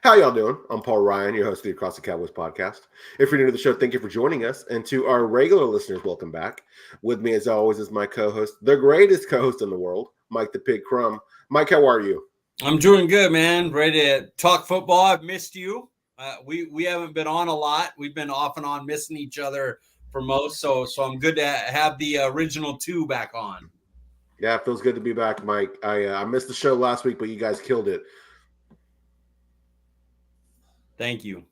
How y'all doing? I'm Paul Ryan, your host of the Across the Cowboys podcast. If you're new to the show, thank you for joining us. And to our regular listeners, welcome back. With me, as always, is my co-host, the greatest co-host in the world, Mike the Pig Crum. Mike, how are you? I'm doing good, man. Ready to talk football. I've missed you. We haven't been on a lot. We've been off and on missing each other for most. So I'm good to have the original two back on. Yeah, it feels good to be back, Mike. I missed the show last week, but you guys killed it. Thank you.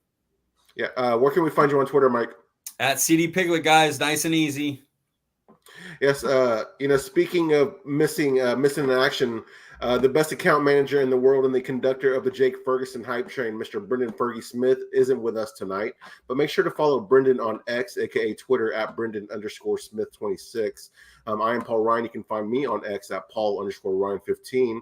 Yeah, where can we find you on Twitter, Mike? At CD Piglet, guys, nice and easy. Yes, speaking of missing in action, the best account manager in the world and the conductor of the Jake Ferguson hype train, Mr. Brenden Fergy Smith, isn't with us tonight. But make sure to follow Brenden on X, aka Twitter, at Brenden_Smith26. I am Paul Ryan. You can find me on X at Paul_Ryan15.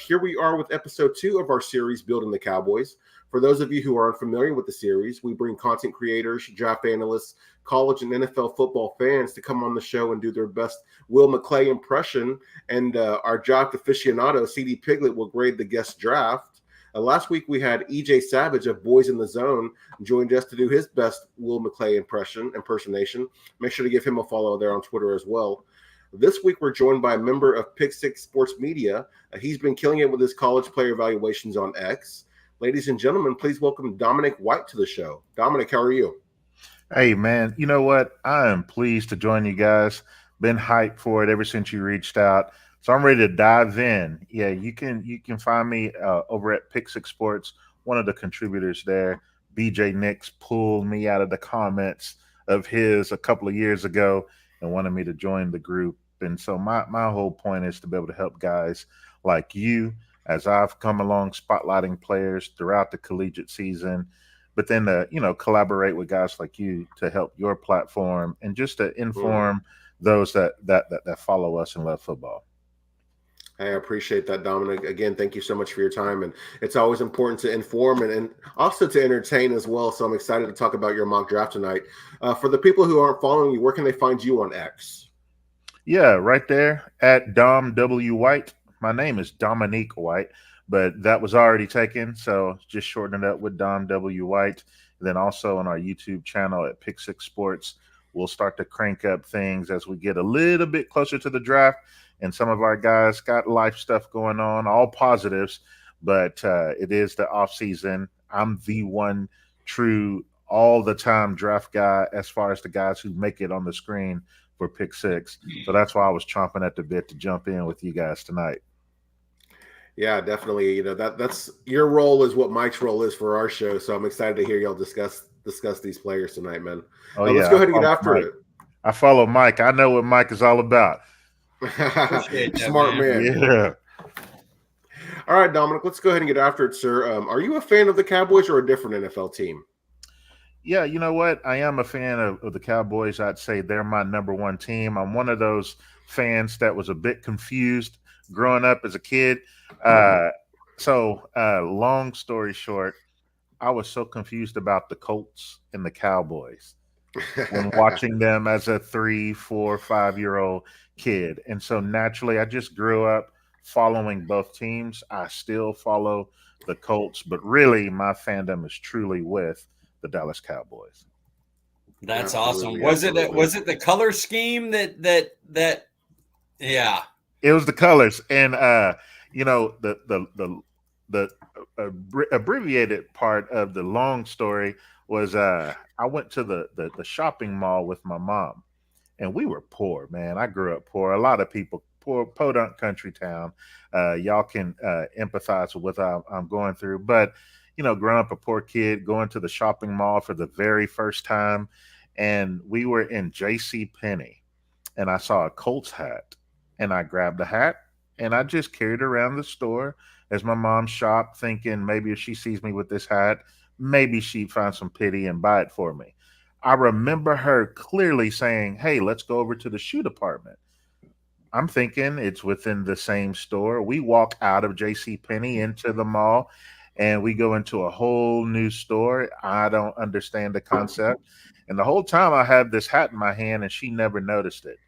Here we are with episode 2 of our series, Building the Cowboys. For those of you who are unfamiliar with the series, we bring content creators, draft analysts, college and NFL football fans to come on the show and do their best Will McClay impression. And our draft aficionado, CD Piglet, will grade the guest draft. Last week, we had EJ Savage of Boys in the Zone joined us to do his best Will McClay impersonation. Make sure to give him a follow there on Twitter as well. This week, we're joined by a member of Pick Six Sports Media. He's been killing it with his college player evaluations on X. Ladies and gentlemen, please welcome Dominic White to the show. Dominic, how are you? Hey, man, you know what? I am pleased to join you guys. Been hyped for it ever since you reached out. So I'm ready to dive in. Yeah, you can find me over at Pick Six Sports, one of the contributors there. BJ Nix pulled me out of the comments of his a couple of years ago and wanted me to join the group. And so my whole point is to be able to help guys like you as I've come along spotlighting players throughout the collegiate season, but then to, collaborate with guys like you to help your platform and just to inform those that follow us and love football. I appreciate that, Dominic. Again, thank you so much for your time. And it's always important to inform and also to entertain as well. So I'm excited to talk about your mock draft tonight. For the people who aren't following you, where can they find you on X? Yeah, right there at Dom W. White. My name is Dominic White, but that was already taken, so just shorten it up with Dom W. White. And then also on our YouTube channel at Pick Six Sports, we'll start to crank up things as we get a little bit closer to the draft. And some of our guys got life stuff going on, all positives, but it is the off season. I'm the one true all-the-time draft guy as far as the guys who make it on the screen for Pick Six. So that's why I was chomping at the bit to jump in with you guys tonight. Yeah, definitely. That's your role is what Mike's role is for our show. So I'm excited to hear y'all discuss these players tonight, man. Oh, let's go ahead and get after it. I follow Mike. I know what Mike is all about. Smart man. Yeah. All right, Dominic, let's go ahead and get after it, sir. Are you a fan of the Cowboys or a different NFL team? Yeah, you know what? I am a fan of the Cowboys. I'd say they're my number one team. I'm one of those fans that was a bit confused growing up as a kid. Long story short, I was so confused about the Colts and the Cowboys when watching them as a 3, 4, 5-year-old kid. And so naturally, I just grew up following both teams. I still follow the Colts, but really my fandom is truly with the Dallas Cowboys. That's awesome. Was it the color scheme that yeah. It was the colors, and the abbreviated part of the long story was I went to the shopping mall with my mom, and we were poor, man. I grew up poor. A lot of people poor, podunk country town. Y'all can empathize with what I'm going through, but growing up a poor kid, going to the shopping mall for the very first time, and we were in J.C. Penney, and I saw a Colts hat. And I grabbed the hat and I just carried it around the store as my mom shopped, thinking maybe if she sees me with this hat, maybe she'd find some pity and buy it for me. I remember her clearly saying, "Hey, let's go over to the shoe department." I'm thinking it's within the same store. We walk out of JCPenney into the mall and we go into a whole new store. I don't understand the concept. And the whole time I had this hat in my hand and she never noticed it.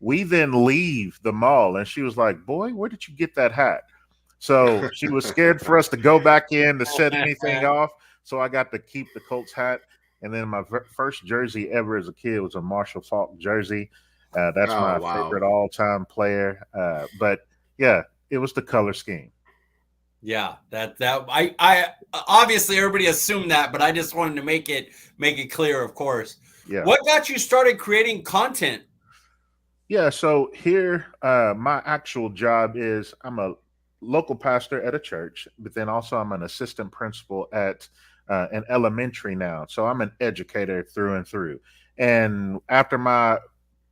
We then leave the mall and she was like, "Boy, where did you get that hat?" So she was scared for us to go back in to set anything off. So I got to keep the Colts hat. And then my first jersey ever as a kid was a Marshall Faulk jersey. That's my favorite all-time player. But yeah, it was the color scheme. Yeah, that I obviously everybody assumed that, but I just wanted to make it clear, of course. Yeah. What got you started creating content? Yeah, so here, my actual job is I'm a local pastor at a church, but then also I'm an assistant principal at an elementary now. So I'm an educator through and through. And after my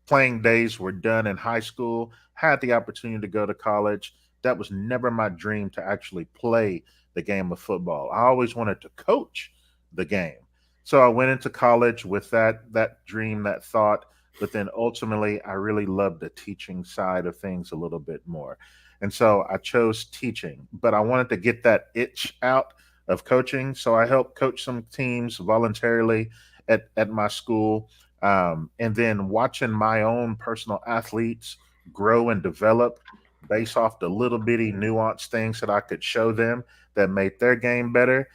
playing days were done in high school, had the opportunity to go to college. That was never my dream to actually play the game of football. I always wanted to coach the game. So I went into college with that dream, that thought, but then ultimately I really loved the teaching side of things a little bit more. And so I chose teaching, but I wanted to get that itch out of coaching. So I helped coach some teams voluntarily at my school. And then watching my own personal athletes grow and develop based off the little bitty nuanced things that I could show them that made their game better,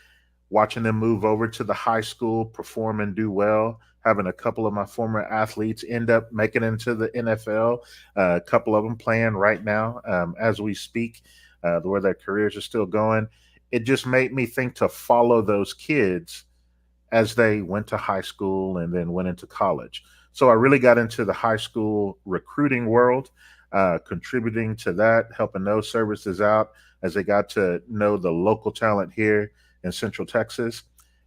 watching them move over to the high school, perform and do well, having a couple of my former athletes end up making it into the NFL, a couple of them playing right now as we speak, where their careers are still going. It just made me think to follow those kids as they went to high school and then went into college. So I really got into the high school recruiting world, contributing to that, helping those services out as they got to know the local talent here in Central Texas.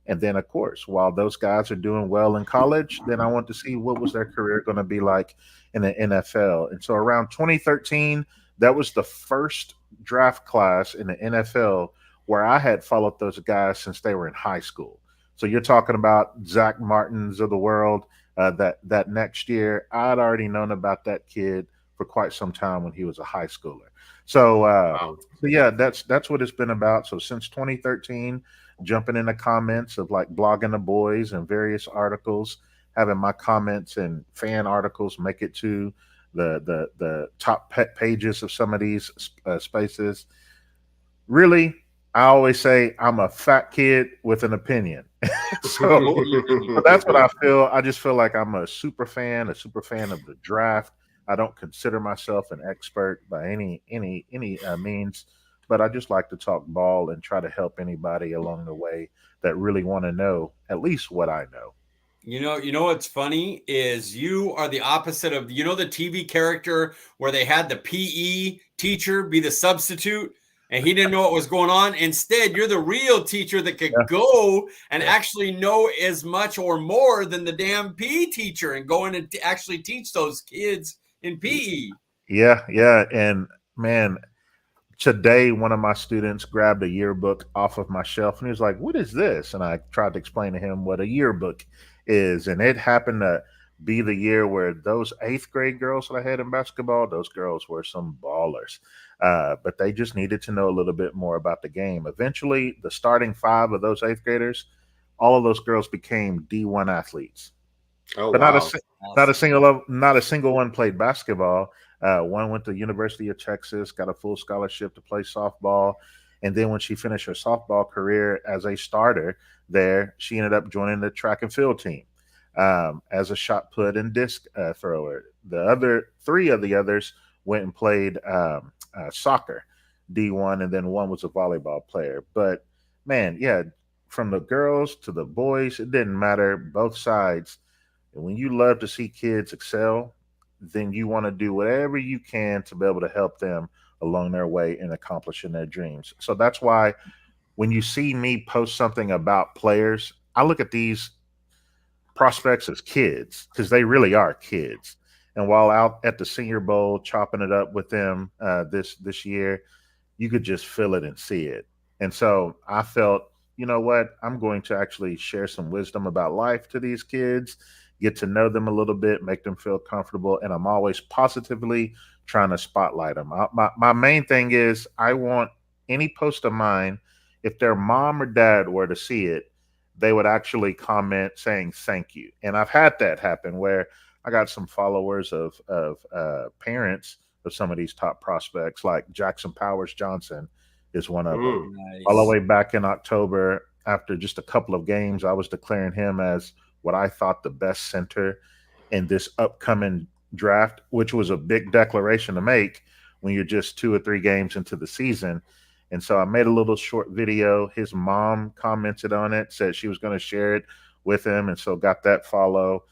And then, of course, while those guys are doing well in college, then I want to see what was their career going to be like in the NFL. And so around 2013, that was the first draft class in the NFL where I had followed those guys since they were in high school. So you're talking about Zach Martins of the world. That next year, I'd already known about that kid for quite some time when he was a high schooler. So yeah, that's what it's been about. So since 2013, jumping in the comments of like Blogging the Boys and various articles, having my comments and fan articles make it to the top pages of some of these spaces. Really, I always say I'm a fat kid with an opinion. So that's what I feel. I just feel like I'm a super fan of the draft. I don't consider myself an expert by any means, but I just like to talk ball and try to help anybody along the way that really want to know at least what I know. You know what's funny is you are the opposite of, the TV character where they had the PE teacher be the substitute and he didn't know what was going on. Instead, you're the real teacher that could go and actually know as much or more than the damn PE teacher and go in and actually teach those kids in PE. Yeah. And man, today, one of my students grabbed a yearbook off of my shelf and he was like, "What is this?" And I tried to explain to him what a yearbook is. And it happened to be the year where those 8th grade girls that I had in basketball, those girls were some ballers. But they just needed to know a little bit more about the game. Eventually, the starting 5 of those 8th graders, all of those girls became D1 athletes. Oh, but wow. not a single one played basketball. One went to the University of Texas, got a full scholarship to play softball. And then when she finished her softball career as a starter there, she ended up joining the track and field team as a shot put and disc thrower. The other 3 of the others went and played soccer, D1, and then one was a volleyball player. But man, yeah, from the girls to the boys, it didn't matter, both sides. And when you love to see kids excel, then you want to do whatever you can to be able to help them along their way in accomplishing their dreams. So that's why when you see me post something about players, I look at these prospects as kids because they really are kids. And while out at the Senior Bowl chopping it up with them this year, you could just feel it and see it. And so I felt, you know what, I'm going to actually share some wisdom about life to these kids, get to know them a little bit, make them feel comfortable. And I'm always positively trying to spotlight them. My main thing is I want any post of mine, if their mom or dad were to see it, they would actually comment saying thank you. And I've had that happen where I got some followers of parents of some of these top prospects like Jackson Powers Johnson. is one of them. Nice. All the way back in October, after just a couple of games, I was declaring him as what I thought the best center in this upcoming draft, which was a big declaration to make when you're just 2 or 3 games into the season. And so I made a little short video. His mom commented on it, said she was going to share it with him, and so got that follow.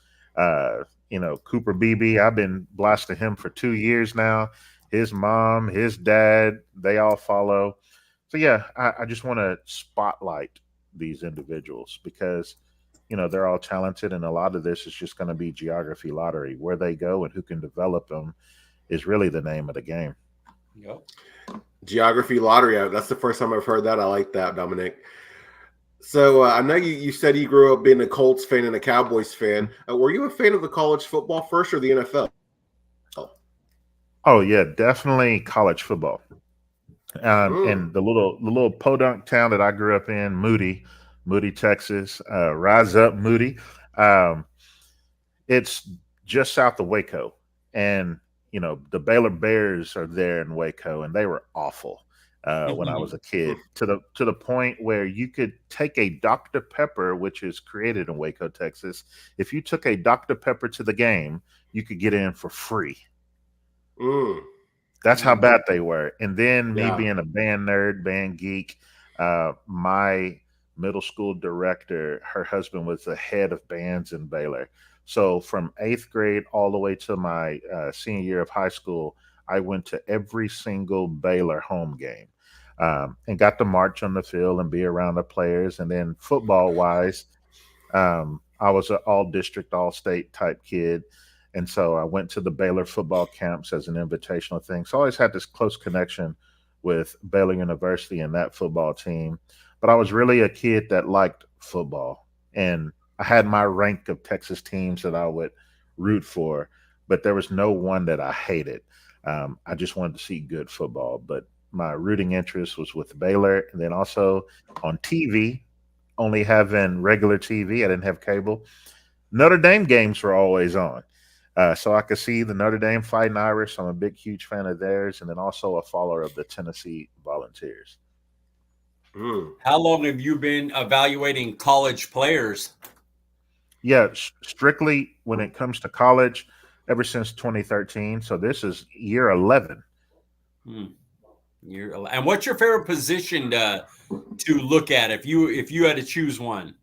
Cooper Beebe, I've been blasting him for 2 years now. His mom, his dad, they all follow. So yeah, I just want to spotlight these individuals because they're all talented, and a lot of this is just going to be geography lottery. Where they go and who can develop them is really the name of the game. Yep. Geography lottery. That's the first time I've heard that. I like that, Dominic. So I know you said you grew up being a Colts fan and a Cowboys fan. Were you a fan of the college football first or the NFL? Oh yeah, definitely college football. And the little podunk town that I grew up in, Moody, Texas. Rise up, Moody. It's just south of Waco, and the Baylor Bears are there in Waco, and they were awful when I was a kid. To the point where you could take a Dr. Pepper, which is created in Waco, Texas. If you took a Dr. Pepper to the game, you could get in for free. That's how bad they were. And then me being a band nerd, band geek, my middle school director, her husband was the head of bands in Baylor. So from 8th grade all the way to my senior year of high school, I went to every single Baylor home game and got to march on the field and be around the players. And then football-wise, I was an all-district, all-state type kid. And so I went to the Baylor football camps as an invitational thing. So I always had this close connection with Baylor University and that football team. But I was really a kid that liked football. And I had my rank of Texas teams that I would root for, but there was no one that I hated. I just wanted to see good football. But my rooting interest was with Baylor. And then also on TV, only having regular TV. I didn't have cable. Notre Dame games were always on. So I could see the Notre Dame Fighting Irish. I'm a big, huge fan of theirs. And then also a follower of the Tennessee Volunteers. How long have you been evaluating college players? Yeah, strictly when it comes to college, ever since 2013. So this is year 11. And what's your favorite position to look at if you had to choose one?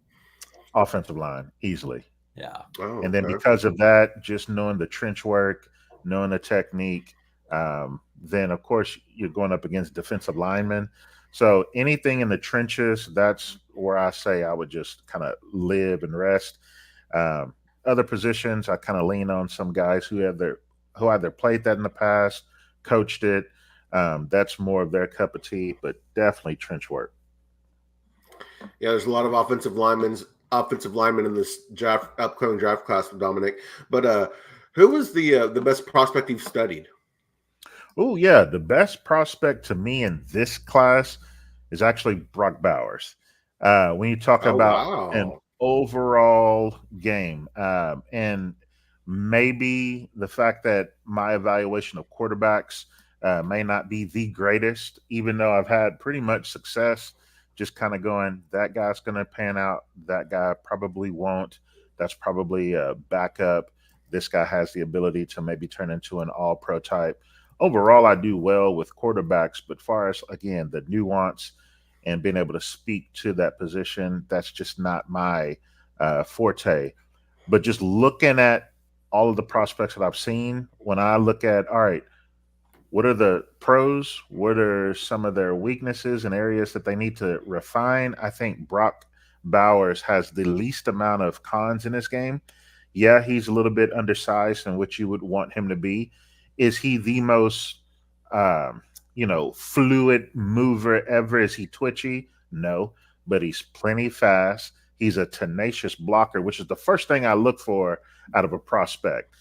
Offensive line, easily. Yeah. Oh, and then because of that, just knowing the trench work, knowing the technique, then of course you're going up against defensive linemen. So anything in the trenches, that's where I say I would just kind of live and rest. Other positions, I kind of lean on some guys who either played that in the past, coached it. That's more of their cup of tea, but definitely trench work. Yeah, there's a lot of offensive linemen in this upcoming draft class for Dominic. But who was the best prospect you've studied? Oh yeah, the best prospect to me in this class is actually Brock Bowers. When you talk about an overall game, and maybe the fact that my evaluation of quarterbacks may not be the greatest, even though I've had pretty much success. Just kind of going, that guy's going to pan out. That guy probably won't. That's probably a backup. This guy has the ability to maybe turn into an all-pro type. Overall, I do well with quarterbacks, but far as, again, the nuance and being able to speak to that position, that's just not my forte. But just looking at all of the prospects that I've seen, when I look at, all right, what are the pros? What are some of their weaknesses and areas that they need to refine? I think Brock Bowers has the least amount of cons in this game. Yeah, he's a little bit undersized in what you would want him to be. Is he the most, fluid mover ever? Is he twitchy? No, but he's plenty fast. He's a tenacious blocker, which is the first thing I look for out of a prospect.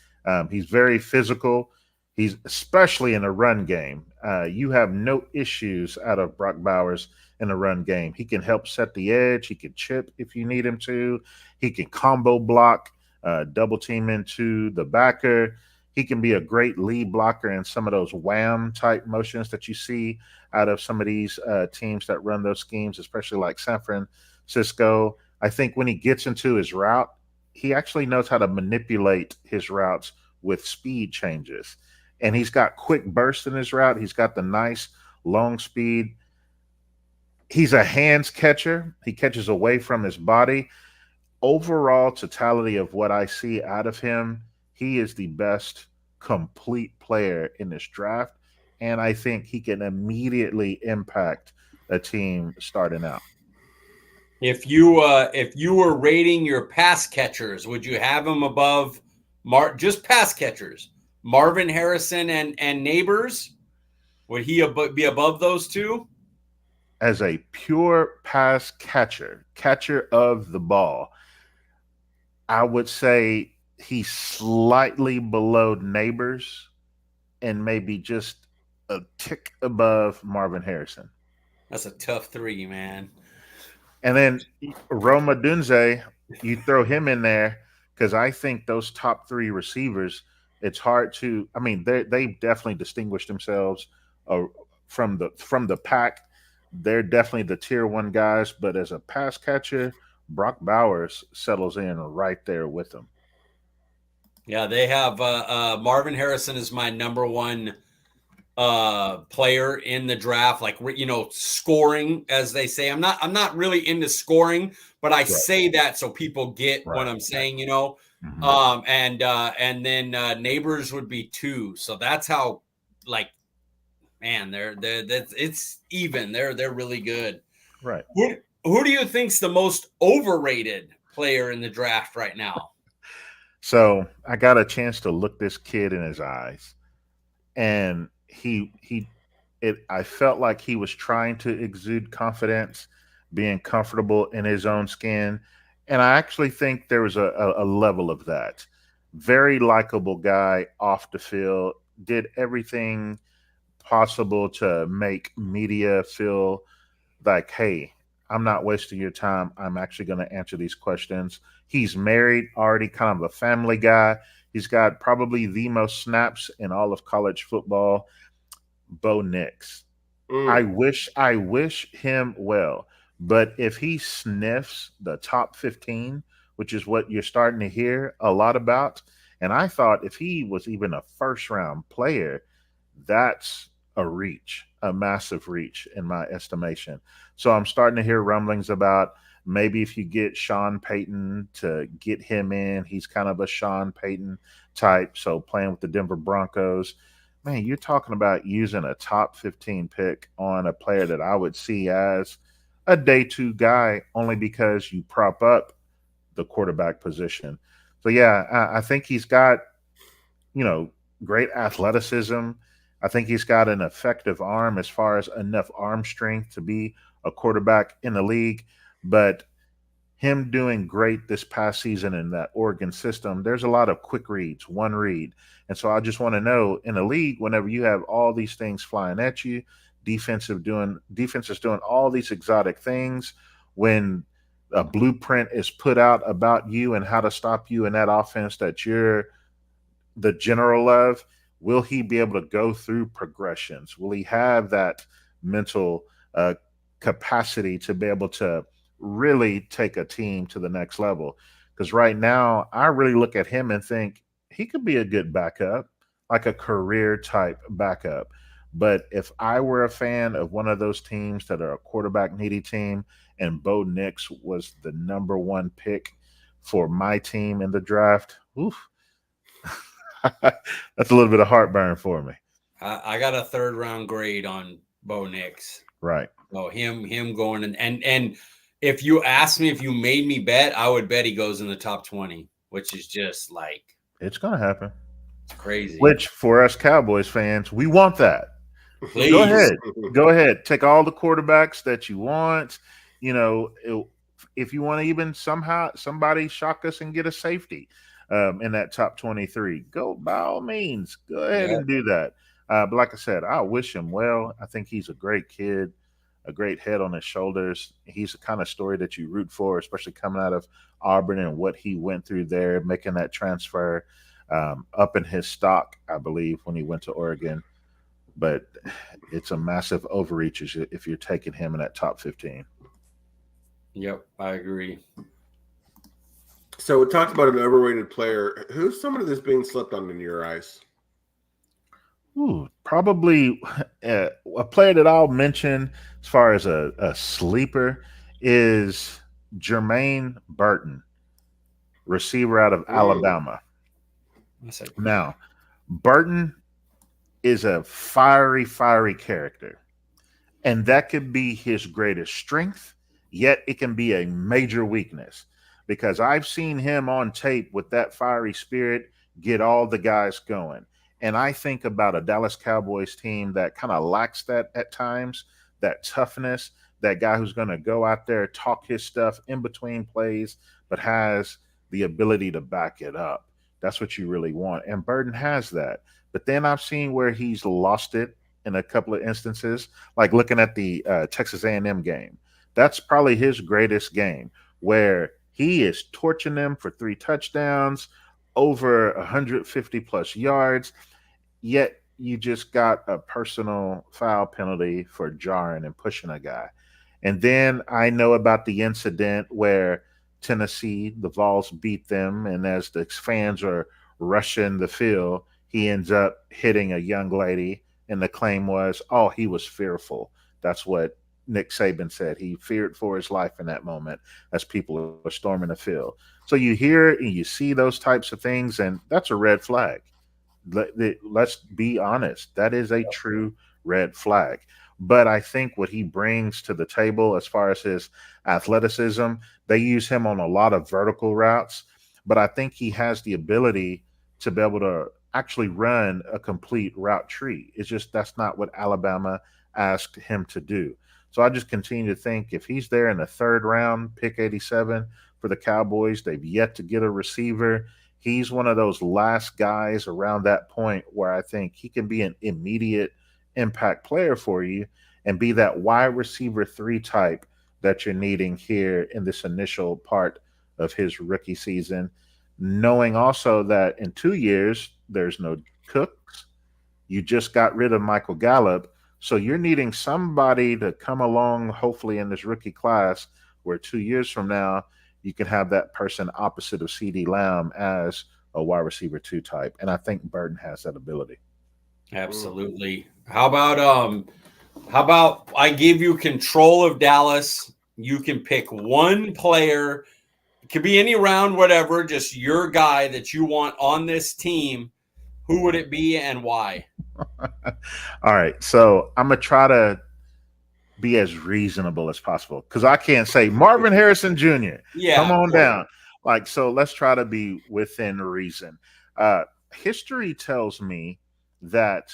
He's very physical. He's especially in a run game. You have no issues out of Brock Bowers in a run game. He can help set the edge. He can chip if you need him to. He can combo block, double team into the backer. He can be a great lead blocker in some of those wham type motions that you see out of some of these teams that run those schemes, especially like San Francisco. I think when he gets into his route, he actually knows how to manipulate his routes with speed changes. And he's got quick burst in his route. He's got the nice long speed. He's a hands catcher. He catches away from his body. Overall totality of what I see out of him, he is the best complete player in this draft. And I think he can immediately impact a team starting out. If you were rating your pass catchers, would you have him above just pass catchers? Marvin Harrison and Neighbors? Would he be above those two? As a pure pass catcher of the ball, I would say he's slightly below Neighbors and maybe just a tick above Marvin Harrison. That's a tough three, man. And then Rome Odunze, you throw him in there because I think those top three receivers, it's hard to. I mean, they definitely distinguished themselves from the pack. They're definitely the tier one guys, but as a pass catcher, Brock Bowers settles in right there with them. Yeah, they have Marvin Harrison is my number one player in the draft, like, you know, scoring, as they say. I'm not really into scoring, but I say that so people get what I'm saying, you know. Mm-hmm. And then Neighbors would be 2. So that's how, like, man, it's even. They're really good. Right. Who do you think's the most overrated player in the draft right now? So I got a chance to look this kid in his eyes, and I felt like he was trying to exude confidence, being comfortable in his own skin. And I actually think there was a level of that. Very likable guy off the field, did everything possible to make media feel like, hey, I'm not wasting your time. I'm actually going to answer these questions. He's married, already kind of a family guy. He's got probably the most snaps in all of college football. Bo Nix. I wish him well. But if he sniffs the top 15, which is what you're starting to hear a lot about, and I thought if he was even a first-round player, that's a reach, a massive reach in my estimation. So I'm starting to hear rumblings about maybe if you get Sean Payton to get him in, he's kind of a Sean Payton type. So playing with the Denver Broncos, man, you're talking about using a top 15 pick on a player that I would see as a day 2 guy only because you prop up the quarterback position. So, yeah, I think he's got, great athleticism. I think he's got an effective arm as far as enough arm strength to be a quarterback in the league. But him doing great this past season in that Oregon system, there's a lot of quick reads, one read. And so I just want to know, in a league, whenever you have all these things flying at you, defense is doing all these exotic things, when a blueprint is put out about you and how to stop you in that offense that you're the general of, will he be able to go through progressions? Will he have that mental capacity to be able to really take a team to the next level? Because right now, I really look at him and think he could be a good backup, like a career type backup. But if I were a fan of one of those teams that are a quarterback needy team and Bo Nix was the number 1 pick for my team in the draft, oof, that's a little bit of heartburn for me. I got a 3rd round grade on Bo Nix. Right. Oh, him going and if you asked me, if you made me bet, I would bet he goes in the top 20, which is just like, it's gonna happen. It's crazy. Which for us Cowboys fans, we want that. Please. Go ahead. Take all the quarterbacks that you want. If you want to even somehow somebody shock us and get a safety in that top 23, go by all means. Go ahead and do that. But like I said, I wish him well. I think he's a great kid, a great head on his shoulders. He's the kind of story that you root for, especially coming out of Auburn and what he went through there, making that transfer. up in his stock, I believe, when he went to Oregon. But it's a massive overreach if you're taking him in that top 15. Yep, I agree. So we talked about an overrated player. Who's someone that's being slept on in your eyes? Ooh, probably a player that I'll mention as far as a sleeper is Jermaine Burton, receiver out of Alabama. Now, Burton is a fiery character, and that could be his greatest strength, yet it can be a major weakness, because I've seen him on tape with that fiery spirit get all the guys going. And I think about a Dallas Cowboys team that kind of lacks that at times, that toughness, that guy who's going to go out there, talk his stuff in between plays, but has the ability to back it up. That's what you really want. And Burton has that. But then I've seen where he's lost it in a couple of instances, like looking at the Texas A&M game. That's probably his greatest game, where he is torching them for 3 touchdowns, over 150 plus yards, yet you just got a personal foul penalty for jarring and pushing a guy. And then I know about the incident where Tennessee, the Vols beat them, and as the fans are rushing the field, he ends up hitting a young lady, and the claim was, oh, he was fearful. That's what Nick Saban said. He feared for his life in that moment as people were storming the field. So you hear and you see those types of things, and that's a red flag. Let's be honest. That is a true red flag. But I think what he brings to the table as far as his athleticism, they use him on a lot of vertical routes, but I think he has the ability to be able to actually run a complete route tree. It's just that's not what Alabama asked him to do. So I just continue to think if he's there in the 3rd round, pick 87 for the Cowboys, they've yet to get a receiver. He's one of those last guys around that point where I think he can be an immediate impact player for you and be that wide receiver 3 type that you're needing here in this initial part of his rookie season, knowing also that in 2 years, there's no Cooks. You just got rid of Michael Gallup. So you're needing somebody to come along, hopefully in this rookie class, where 2 years from now, you can have that person opposite of CeeDee Lamb as a wide receiver 2 type. And I think Burton has that ability. Absolutely. How about I give you control of Dallas? You can pick one player. It could be any round, whatever, just your guy that you want on this team. Who would it be and why? All right. So I'm going to try to be as reasonable as possible, because I can't say Marvin Harrison Jr. Yeah, come on down. Like, so let's try to be within reason. History tells me that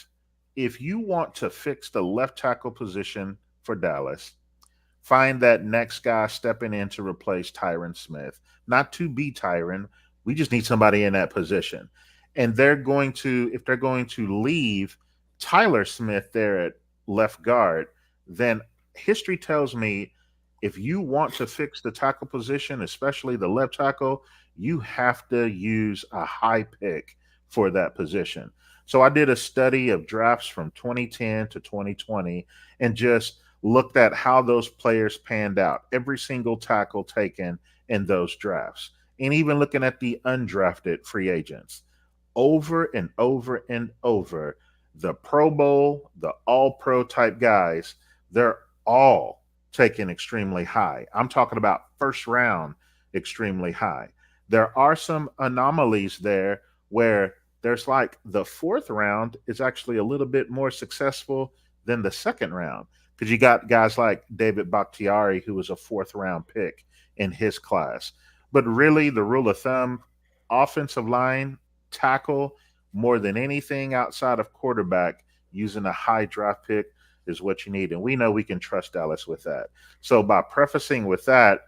if you want to fix the left tackle position for Dallas, find that next guy stepping in to replace Tyron Smith. Not to be Tyron. We just need somebody in that position. And if they're going to leave Tyler Smith there at left guard, then history tells me if you want to fix the tackle position, especially the left tackle, you have to use a high pick for that position. So I did a study of drafts from 2010 to 2020 and just looked at how those players panned out, every single tackle taken in those drafts, and even looking at the undrafted free agents. Over and over and over, the Pro Bowl, the All-Pro type guys, they're all taken extremely high. I'm talking about 1st round extremely high. There are some anomalies there where there's like the 4th round is actually a little bit more successful than the 2nd round, because you got guys like David Bakhtiari, who was a 4th round pick in his class. But really, the rule of thumb, offensive line, tackle, more than anything outside of quarterback, using a high draft pick is what you need. And we know we can trust Dallas with that. So by prefacing with that,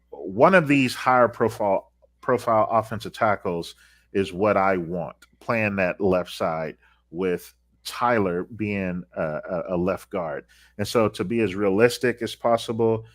one of these higher profile offensive tackles is what I want, playing that left side with Tyler being a left guard. And so to be as realistic as possible,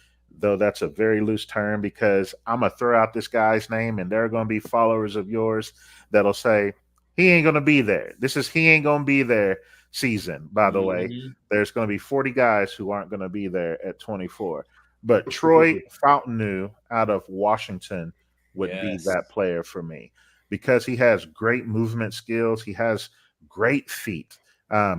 though that's a very loose term, because I'm going to throw out this guy's name and there are going to be followers of yours that'll say, he ain't going to be there. This is he ain't going to be there season, by the way. There's going to be 40 guys who aren't going to be there at 24. But Troy Fountainu out of Washington would be that player for me, because he has great movement skills. He has great feet.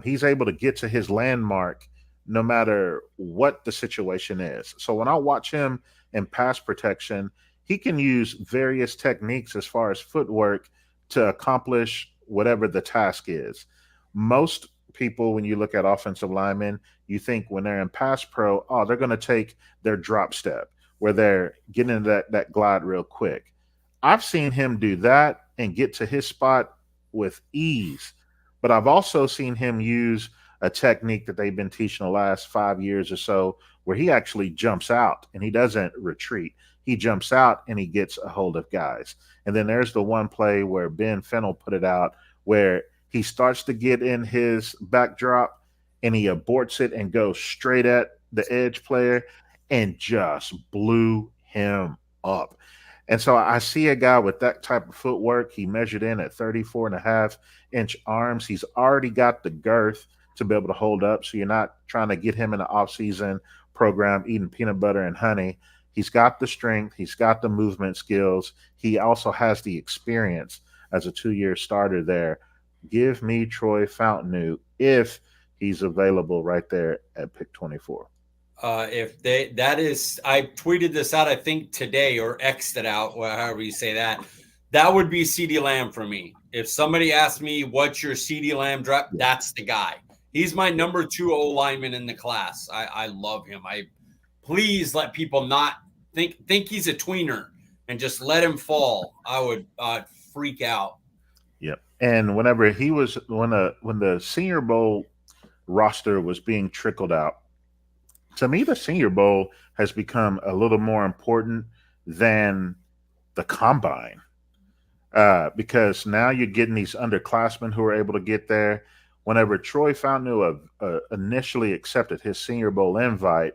He's able to get to his landmark no matter what the situation is. So when I watch him in pass protection, he can use various techniques as far as footwork to accomplish whatever the task is. Most people, when you look at offensive linemen, you think when they're in pass pro, oh, they're going to take their drop step where they're getting into that glide real quick. I've seen him do that and get to his spot with ease, but I've also seen him use a technique that they've been teaching the last 5 years or so, where he actually jumps out and he doesn't retreat. He jumps out and he gets a hold of guys. And then there's the one play where Ben Fennell put it out where he starts to get in his backdrop and he aborts it and goes straight at the edge player and just blew him up. And so I see a guy with that type of footwork. He measured in at 34.5-inch arms. He's already got the girth to be able to hold up. So you're not trying to get him in the offseason program eating peanut butter and honey. He's got the strength. He's got the movement skills. He also has the experience as a 2-year starter there. Give me Troy Fountainu if he's available right there at pick 24. I tweeted this out, I think today, or X'd it out, however you say that. That would be CeeDee Lamb for me. If somebody asked me, what's your CeeDee Lamb draft? That's the guy. He's my number 2 O-lineman in the class. I love him. Please let people not think he's a tweener and just let him fall. I would freak out. Yep. And whenever he was when the Senior Bowl roster was being trickled out, to me the Senior Bowl has become a little more important than the combine, because now you're getting these underclassmen who are able to get there. Whenever Troy Fountainu initially accepted his Senior Bowl invite,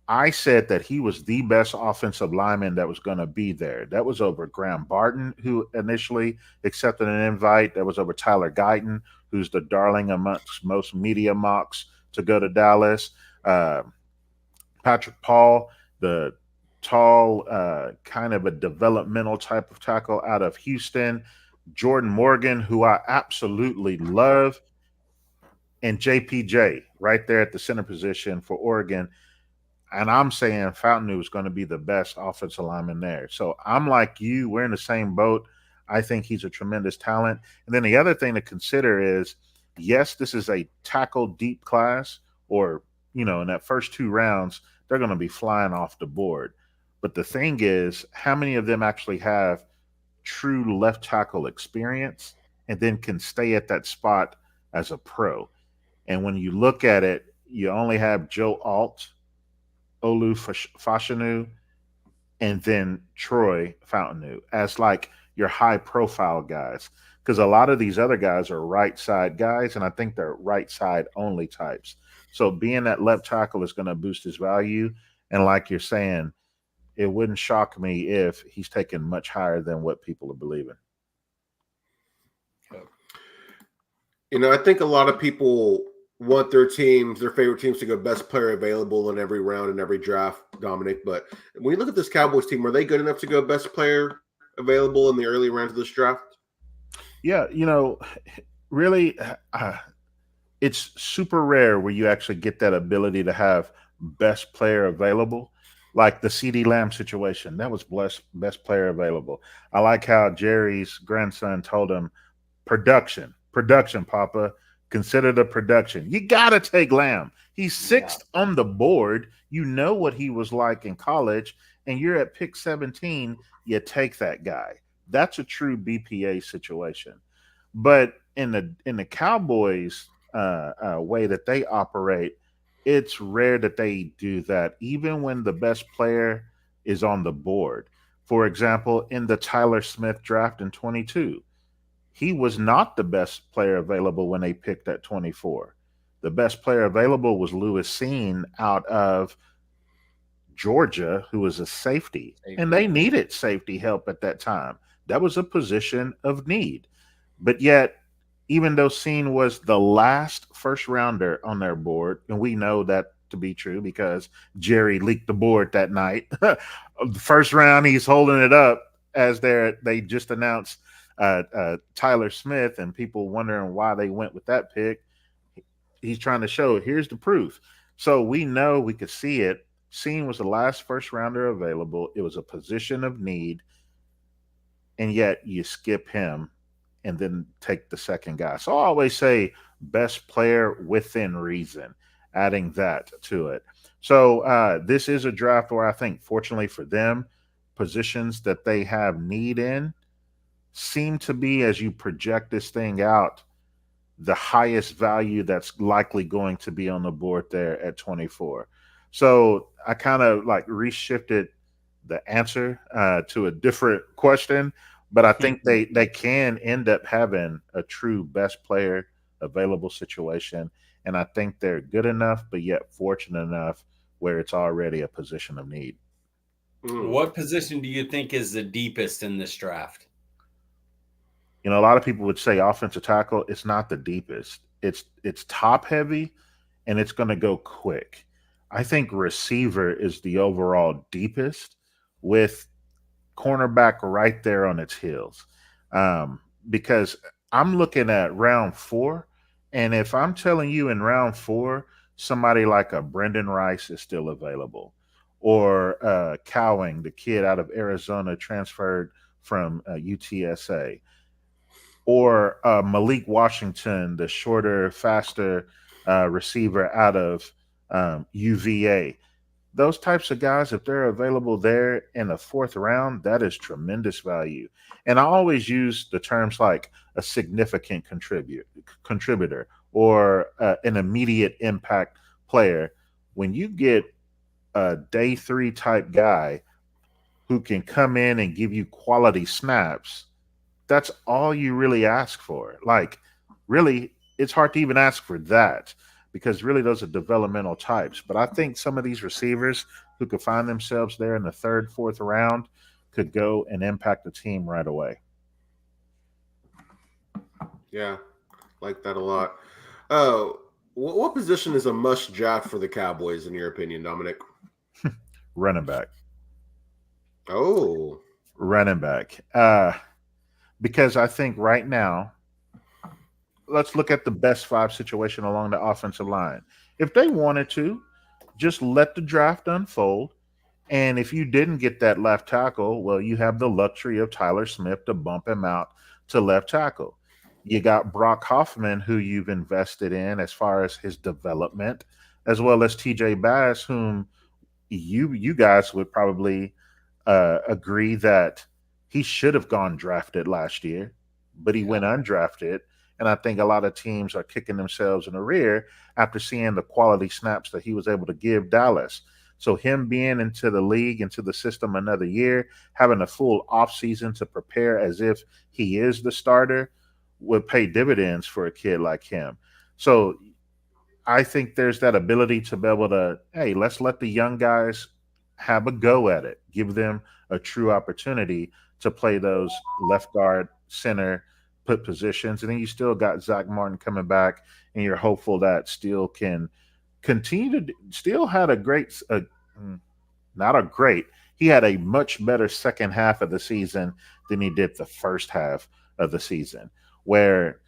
I said that he was the best offensive lineman that was going to be there. That was over Graham Barton, who initially accepted an invite. That was over Tyler Guyton, who's the darling amongst most media mocks to go to Dallas. Patrick Paul, the tall, kind of a developmental type of tackle out of Houston. Jordan Morgan, who I absolutely love, and JPJ right there at the center position for Oregon. And I'm saying Fountainu is going to be the best offensive lineman there. So I'm like you. We're in the same boat. I think he's a tremendous talent. And then the other thing to consider is, yes, this is a tackle deep class, or, in that first 2 rounds, they're going to be flying off the board. But the thing is, how many of them actually have true left tackle experience and then can stay at that spot as a pro? And when you look at it, you only have Joe Alt, Olu Fashanu, and then Troy Fountainu as like your high profile guys, because a lot of these other guys are right side guys, and I think they're right side only types. So being that left tackle is going to boost his value. And like you're saying, it wouldn't shock me if he's taken much higher than what people are believing. I think a lot of people want their favorite teams to go best player available in every round in every draft, Dominic. But when you look at this Cowboys team, are they good enough to go best player available in the early rounds of this draft? Yeah, really, it's super rare where you actually get that ability to have best player available. Like the CeeDee Lamb situation, that was best player available. I like how Jerry's grandson told him, production, Papa. Consider the production. You got to take Lamb. He's 6th on the board. You know what he was like in college, and you're at pick 17. You take that guy. That's a true BPA situation. But in the Cowboys way that they operate, it's rare that they do that, even when the best player is on the board. For example, in the Tyler Smith draft in 22, he was not the best player available when they picked at 24. The best player available was Lewis Seen out of Georgia, who was a safety, and they needed safety help at that time. That was a position of need. But yet, even though Scene was the last first rounder on their board, and we know that to be true because Jerry leaked the board that night. The first round, he's holding it up as they just announced Tyler Smith, and people wondering why they went with that pick. He's trying to show, here's the proof. So we know, we could see it. Scene was the last first rounder available. It was a position of need, and yet you skip him and then take the second guy. So I always say best player within reason, adding that to it. So this is a draft where I think, fortunately for them, positions that they have need in seem to be, as you project this thing out, the highest value that's likely going to be on the board there at 24. So I kind of like reshifted the answer to a different question, but I think they can end up having a true best player available situation. And I think they're good enough, but yet fortunate enough where it's already a position of need. What position do you think is the deepest in this draft? You know, a lot of people would say offensive tackle. It's not the deepest. It's top heavy, and it's going to go quick. I think receiver is the overall deepest, with cornerback right there on its heels. Because I'm looking at round 4, and if I'm telling you in round 4, somebody like a Brenden Rice is still available, or Cowing, the kid out of Arizona transferred from UTSA, or Malik Washington, the shorter, faster receiver out of UVA. Those types of guys, if they're available there in the 4th round, that is tremendous value. And I always use the terms like a significant contributor or an immediate impact player. When you get a day 3 type guy who can come in and give you quality snaps, that's all you really ask for. Like, really, it's hard to even ask for that, because really those are developmental types. But I think some of these receivers who could find themselves there in the 3rd, 4th round could go and impact the team right away. Yeah, like that a lot. What position is a must draft for the Cowboys, in your opinion, Dominic? Running back. Oh. Running back. Because I think right now, let's look at the best 5 situation along the offensive line. If they wanted to, just let the draft unfold. And if you didn't get that left tackle, well, you have the luxury of Tyler Smith to bump him out to left tackle. You got Brock Hoffman, who you've invested in as far as his development, as well as TJ Bass, whom you guys would probably agree that he should have gone drafted last year, but he went undrafted. And I think a lot of teams are kicking themselves in the rear after seeing the quality snaps that he was able to give Dallas. So him being into the league, into the system another year, having a full offseason to prepare as if he is the starter, would pay dividends for a kid like him. So I think there's that ability to be able to, hey, let's let the young guys have a go at it. Give them a true opportunity to play those left guard, center, put positions. And then you still got Zach Martin coming back, and you're hopeful that Steele can continue to still had a great, not a great, he had a much better second half of the season than he did the first half of the season, where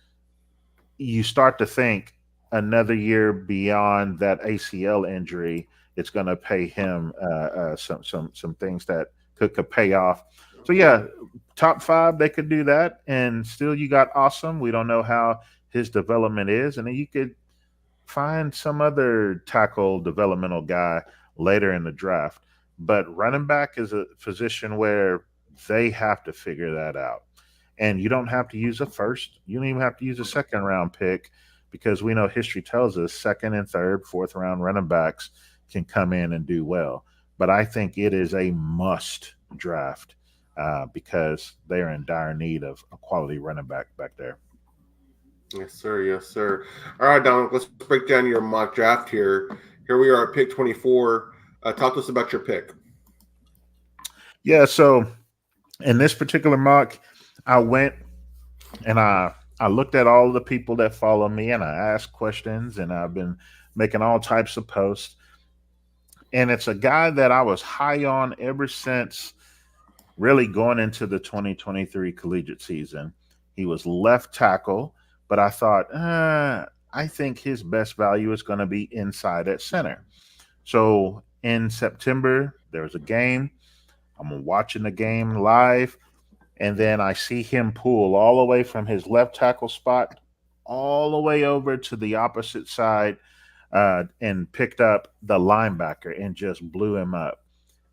you start to think another year beyond that ACL injury, it's going to pay him some things that could pay off. So yeah, top 5, they could do that, and still you got Awesome. We don't know how his development is, and then you could find some other tackle developmental guy later in the draft. But running back is a position where they have to figure that out, and you don't have to use a first. You don't even have to use a 2nd round pick, because we know history tells us 2nd and 3rd, 4th round running backs can come in and do well. But I think it is a must draft because they are in dire need of a quality running back there. Yes, sir. Yes, sir. All right, Dominic, let's break down your mock draft here. Here we are at pick 24. Talk to us about your pick. Yeah, so in this particular mock, I went and I looked at all the people that follow me and I asked questions and I've been making all types of posts. And it's a guy that I was high on ever since really going into the 2023 collegiate season. He was left tackle, but I thought, I think his best value is going to be inside at center. So in September, there was a game. I'm watching the game live, and then I see him pull all the way from his left tackle spot all the way over to the opposite side and picked up the linebacker and just blew him up.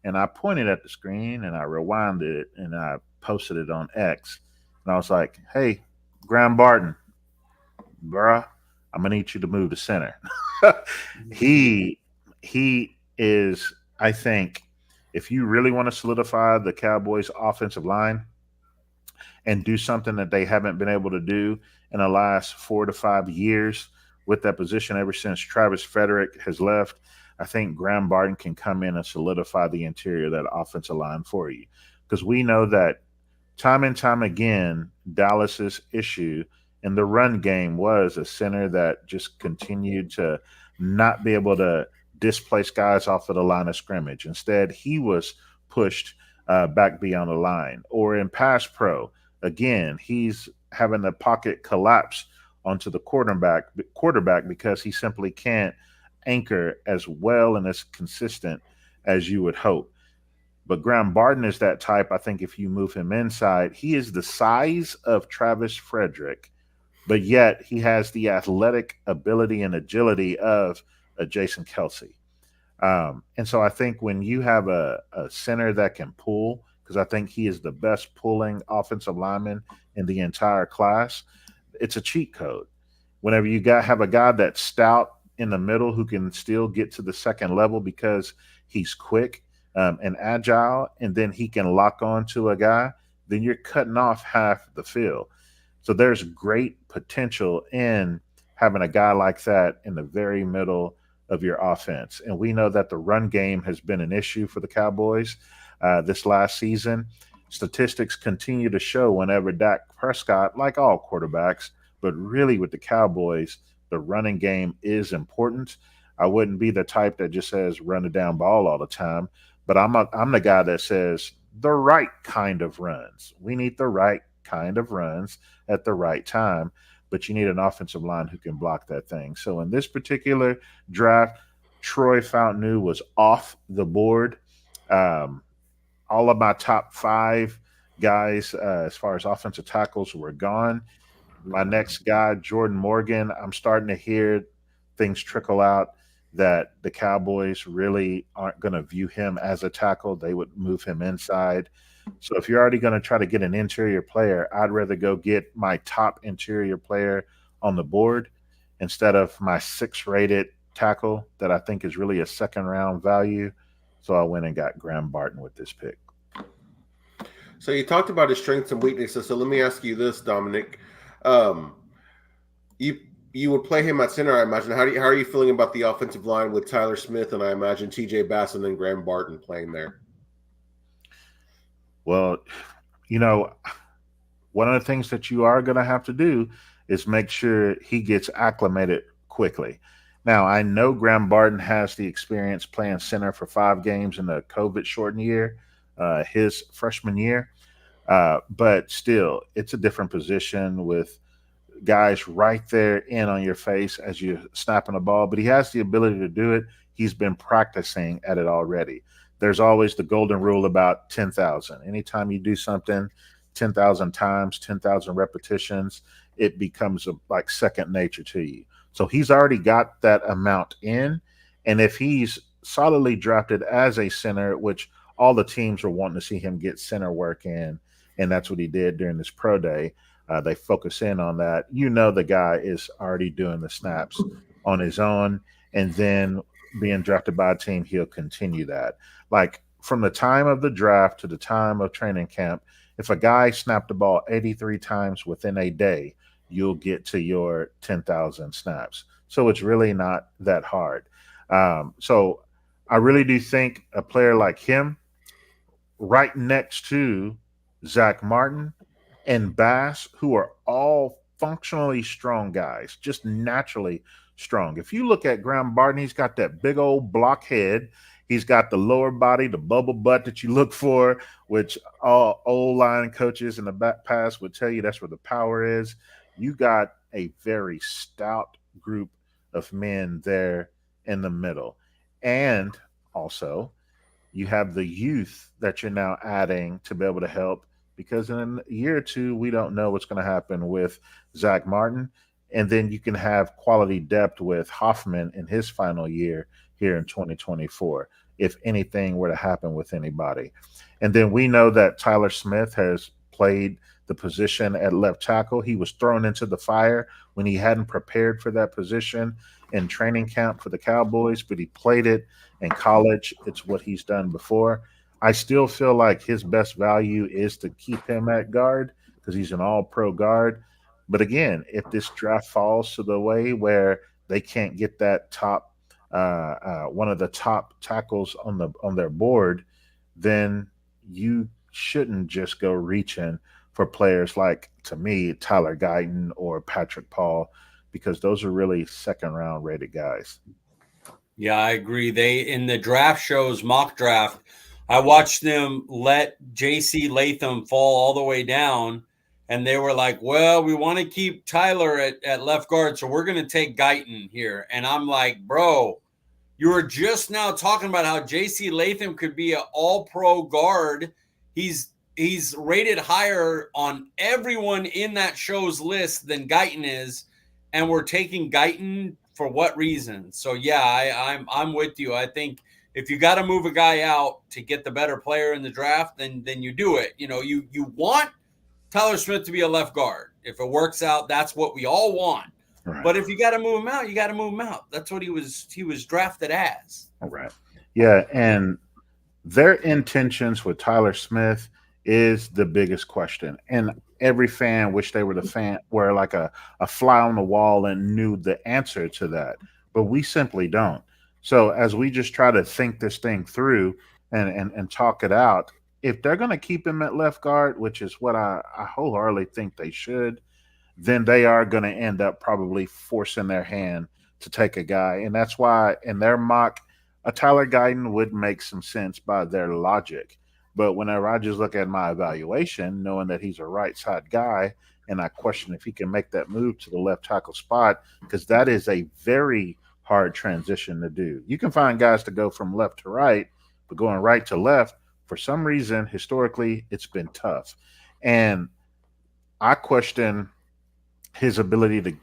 And I pointed at the screen and I rewinded it and I posted it on X. And I was like, hey, Graham Barton, bruh, I'm going to need you to move to center. he is, I think, if you really want to solidify the Cowboys' offensive line and do something that they haven't been able to do in the last 4 to 5 years with that position ever since Travis Frederick has left, I think Graham Barton can come in and solidify the interior of that offensive line for you. Because we know that time and time again, Dallas's issue in the run game was a center that just continued to not be able to displace guys off of the line of scrimmage. Instead, he was pushed back beyond the line. Or in pass pro, again, he's having the pocket collapse onto the quarterback because he simply can't anchor as well and as consistent as you would hope. But Graham Barton is that type. I think if you move him inside, he is the size of Travis Frederick, but yet he has the athletic ability and agility of a Jason Kelsey. And so I think when you have a center that can pull, because I think he is the best pulling offensive lineman in the entire class, it's a cheat code. Whenever you have a guy that's stout in the middle who can still get to the second level because he's quick and agile, and then he can lock on to a guy, then you're cutting off half the field. So there's great potential in having a guy like that in the very middle of your offense. And we know that the run game has been an issue for the Cowboys this last season. Statistics continue to show whenever Dak Prescott, like all quarterbacks, but really with the Cowboys, the running game is important. I wouldn't be the type that just says run a down ball all the time, but I'm the guy that says the right kind of runs. We need the right kind of runs at the right time, but you need an offensive line who can block that thing. So in this particular draft, Troy Fountain was off the board. All of my top 5 guys, as far as offensive tackles, were gone. My next guy, Jordan Morgan, I'm starting to hear things trickle out that the Cowboys really aren't going to view him as a tackle. They would move him inside. So if you're already going to try to get an interior player, I'd rather go get my top interior player on the board instead of my 6th-rated tackle that I think is really a second-round value. So I went and got Graham Barton with this pick. So you talked about his strengths and weaknesses. So let me ask you this, Dominic. You would play him at center, I imagine. How are you feeling about the offensive line with Tyler Smith and I imagine TJ Bass and then Graham Barton playing there? Well, one of the things that you are going to have to do is make sure he gets acclimated quickly. Now, I know Graham Barton has the experience playing center for 5 games in the COVID-shortened year, his freshman year. But still, it's a different position with guys right there in on your face as you're snapping the ball. But he has the ability to do it. He's been practicing at it already. There's always the golden rule about 10,000. Anytime you do something 10,000 times, 10,000 repetitions, it becomes like second nature to you. So he's already got that amount in. And if he's solidly drafted as a center, which all the teams were wanting to see him get center work in, and that's what he did during this pro day, they focus in on that. The guy is already doing the snaps on his own, and then being drafted by a team, he'll continue that. Like from the time of the draft to the time of training camp, if a guy snapped the ball 83 times within a day, you'll get to your 10,000 snaps. So it's really not that hard. So I really do think a player like him, right next to Zach Martin and Bass, who are all functionally strong guys, just naturally strong. If you look at Graham Barton, he's got that big old block head. He's got the lower body, the bubble butt that you look for, which all old line coaches in the back pass would tell you that's where the power is. You got a very stout group of men there in the middle. And also, you have the youth that you're now adding to be able to help, because in a year or two, we don't know what's going to happen with Zach Martin. And then you can have quality depth with Hoffman in his final year here in 2024, if anything were to happen with anybody. And then we know that Tyler Smith has played the position at left tackle. He was thrown into the fire when he hadn't prepared for that position in training camp for the Cowboys, but he played it in college. It's what he's done before. I still feel like his best value is to keep him at guard because he's an all-pro guard. But again, if this draft falls to the way where they can't get that top one of the top tackles on their board, then you shouldn't just go reaching for players like, to me, Tyler Guyton or Patrick Paul, because those are really second-round rated guys. Yeah, I agree. They, in the draft shows, mock draft, I watched them let J.C. Latham fall all the way down, and they were like, well, we want to keep Tyler at left guard, so we're going to take Guyton here. And I'm like, bro, you were just now talking about how J.C. Latham could be an all-pro guard. He's rated higher on everyone in that show's list than Guyton is, and we're taking Guyton for what reason? So yeah, I'm with you. I think if you got to move a guy out to get the better player in the draft, then you do it. You know, you want Tyler Smith to be a left guard. If it works out, that's what we all want. Right. But if you got to move him out, you got to move him out. That's what he was drafted as. All right. Yeah, and their intentions with Tyler Smith is the biggest question. And every fan wish they were like a fly on the wall and knew the answer to that. But we simply don't. So as we just try to think this thing through and talk it out, if they're going to keep him at left guard, which is what I wholeheartedly think they should, then they are going to end up probably forcing their hand to take a guy. And that's why in their mock, a Tyler Guyton would make some sense by their logic. But whenever I just look at my evaluation, knowing that he's a right side guy, and I question if he can make that move to the left tackle spot, because that is a very hard transition to do. You can find guys to go from left to right, but going right to left, for some reason, historically, it's been tough. And I question his ability to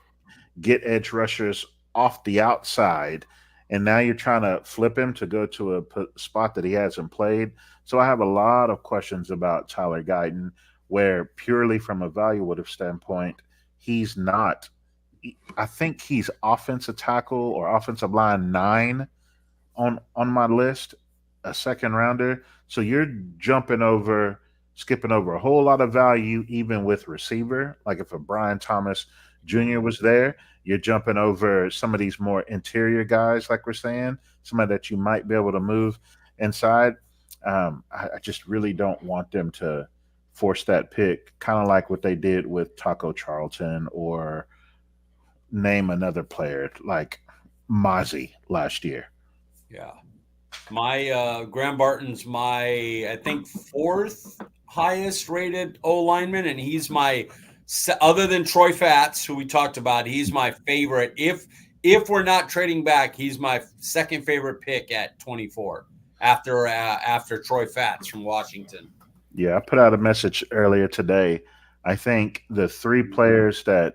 get edge rushers off the outside, and now you're trying to flip him to go to a spot that he hasn't played. So I have a lot of questions about Tyler Guyton, where purely from a evaluative standpoint, he's not. I think he's offensive tackle or offensive line 9 on my list, a second rounder. So you're skipping over a whole lot of value, even with receiver. Like if a Brian Thomas Jr. was there, you're jumping over some of these more interior guys, like we're saying, somebody that you might be able to move inside. I just really don't want them to force that pick, kind of like what they did with Taco Charlton, or name another player like Mozzie last year. Yeah. My Graham Barton's I think 4th highest rated O lineman, and he's my, other than Troy Fatts, who we talked about, he's my favorite. If we're not trading back, he's my second favorite pick at 24 after Troy Fatts from Washington. Yeah, I put out a message earlier today. I think the 3 players that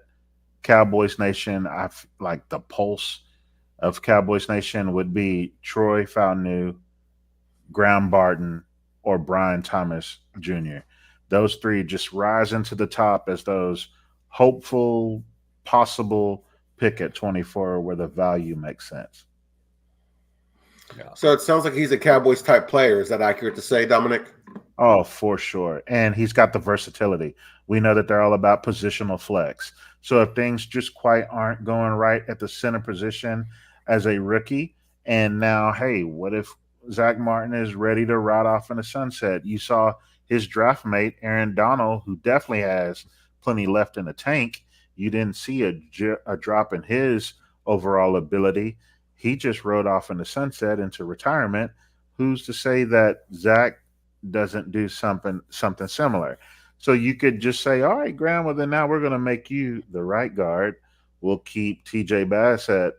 Cowboys Nation, I've like the pulse of Cowboys Nation, would be Troy Fautanu, Graham Barton, or Brian Thomas Jr. Those 3 just rise into the top as those hopeful, possible pick at 24 where the value makes sense. Yeah. So it sounds like he's a Cowboys type player. Is that accurate to say, Dominic? Oh, for sure. And he's got the versatility. We know that they're all about positional flex. So if things just quite aren't going right at the center position as a rookie, and now, hey, what if Zach Martin is ready to ride off in the sunset. You saw his draft mate, Aaron Donald, who definitely has plenty left in the tank. You didn't see a drop in his overall ability. He just rode off in the sunset into retirement. Who's to say that Zach doesn't do something similar? So you could just say, all right, Graham, well, then now we're going to make you the right guard. We'll keep TJ Bass at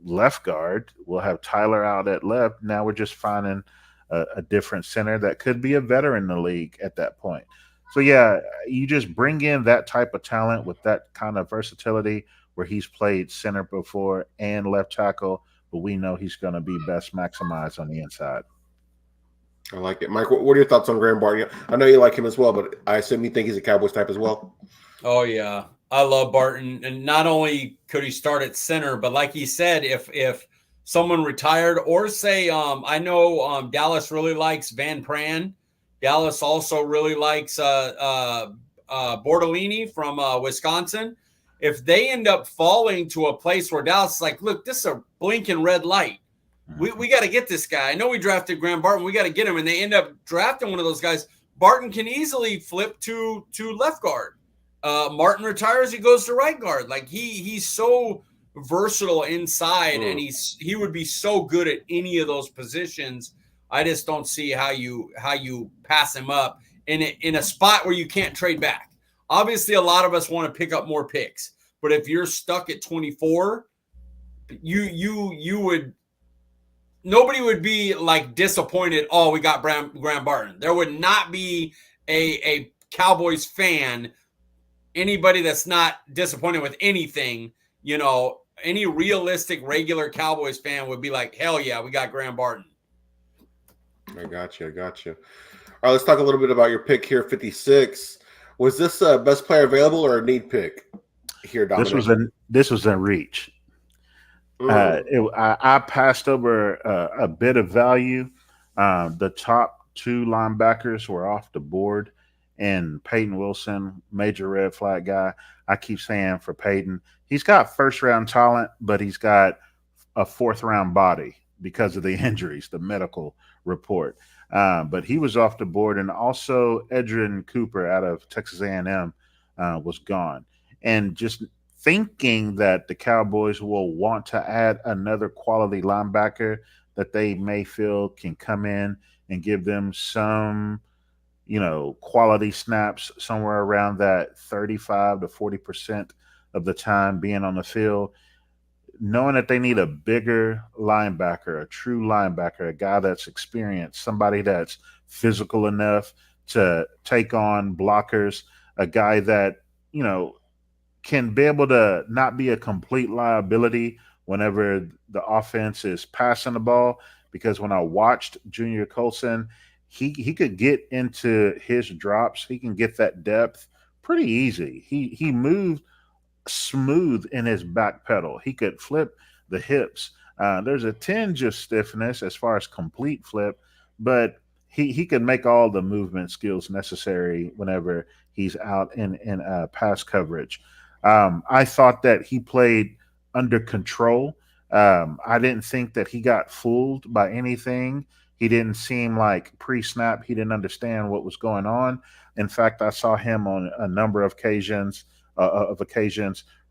left guard. We'll have Tyler out at left. Now we're just finding a different center that could be a veteran in the league at that point. So, yeah, you just bring in that type of talent with that kind of versatility where he's played center before and left tackle, but we know he's going to be best maximized on the inside. I like it. Mike, what are your thoughts on Graham Barton? I know you like him as well, but I assume you think he's a Cowboys type as well. Oh, yeah. I love Barton. And not only could he start at center, but like he said, if someone retired or say, I know Dallas really likes Van Pran. Dallas also really likes Bortolini from Wisconsin. If they end up falling to a place where Dallas is like, look, this is a blinking red light. We got to get this guy. I know we drafted Graham Barton. We got to get him. And they end up drafting one of those guys. Barton can easily flip to left guard. Martin retires. He goes to right guard. Like he's so versatile inside, and he would be so good at any of those positions. I just don't see how you pass him up in a spot where you can't trade back. Obviously, a lot of us want to pick up more picks, but if you're stuck at 24, you would. Nobody would be like disappointed. Oh, we got Graham Barton. There would not be a Cowboys fan, anybody that's not disappointed with anything. Any realistic regular Cowboys fan would be like, hell yeah, we got Graham Barton. I got you. All right, let's talk a little bit about your pick here, 56. Was this best player available or a need pick here, Dominic? This was a reach. I passed over a bit of value. The top two linebackers were off the board, and Peyton Wilson, major red flag guy. I keep saying for Peyton, he's got first-round talent, but he's got a fourth-round body because of the injuries, the medical report. But he was off the board, and also Edrin Cooper out of Texas A&M was gone. And just thinking that the Cowboys will want to add another quality linebacker that they may feel can come in and give them some, quality snaps somewhere around that 35 to 40% of the time being on the field, knowing that they need a bigger linebacker, a true linebacker, a guy that's experienced, somebody that's physical enough to take on blockers, a guy that, can be able to not be a complete liability whenever the offense is passing the ball. Because when I watched Junior Colson, he could get into his drops. He can get that depth pretty easy. He moved smooth in his back pedal. He could flip the hips. There's a tinge of stiffness as far as complete flip, but he can make all the movement skills necessary whenever he's out in pass coverage. I thought that he played under control. I didn't think that he got fooled by anything. He didn't seem like pre-snap. He didn't understand what was going on. In fact, I saw him on a number of occasions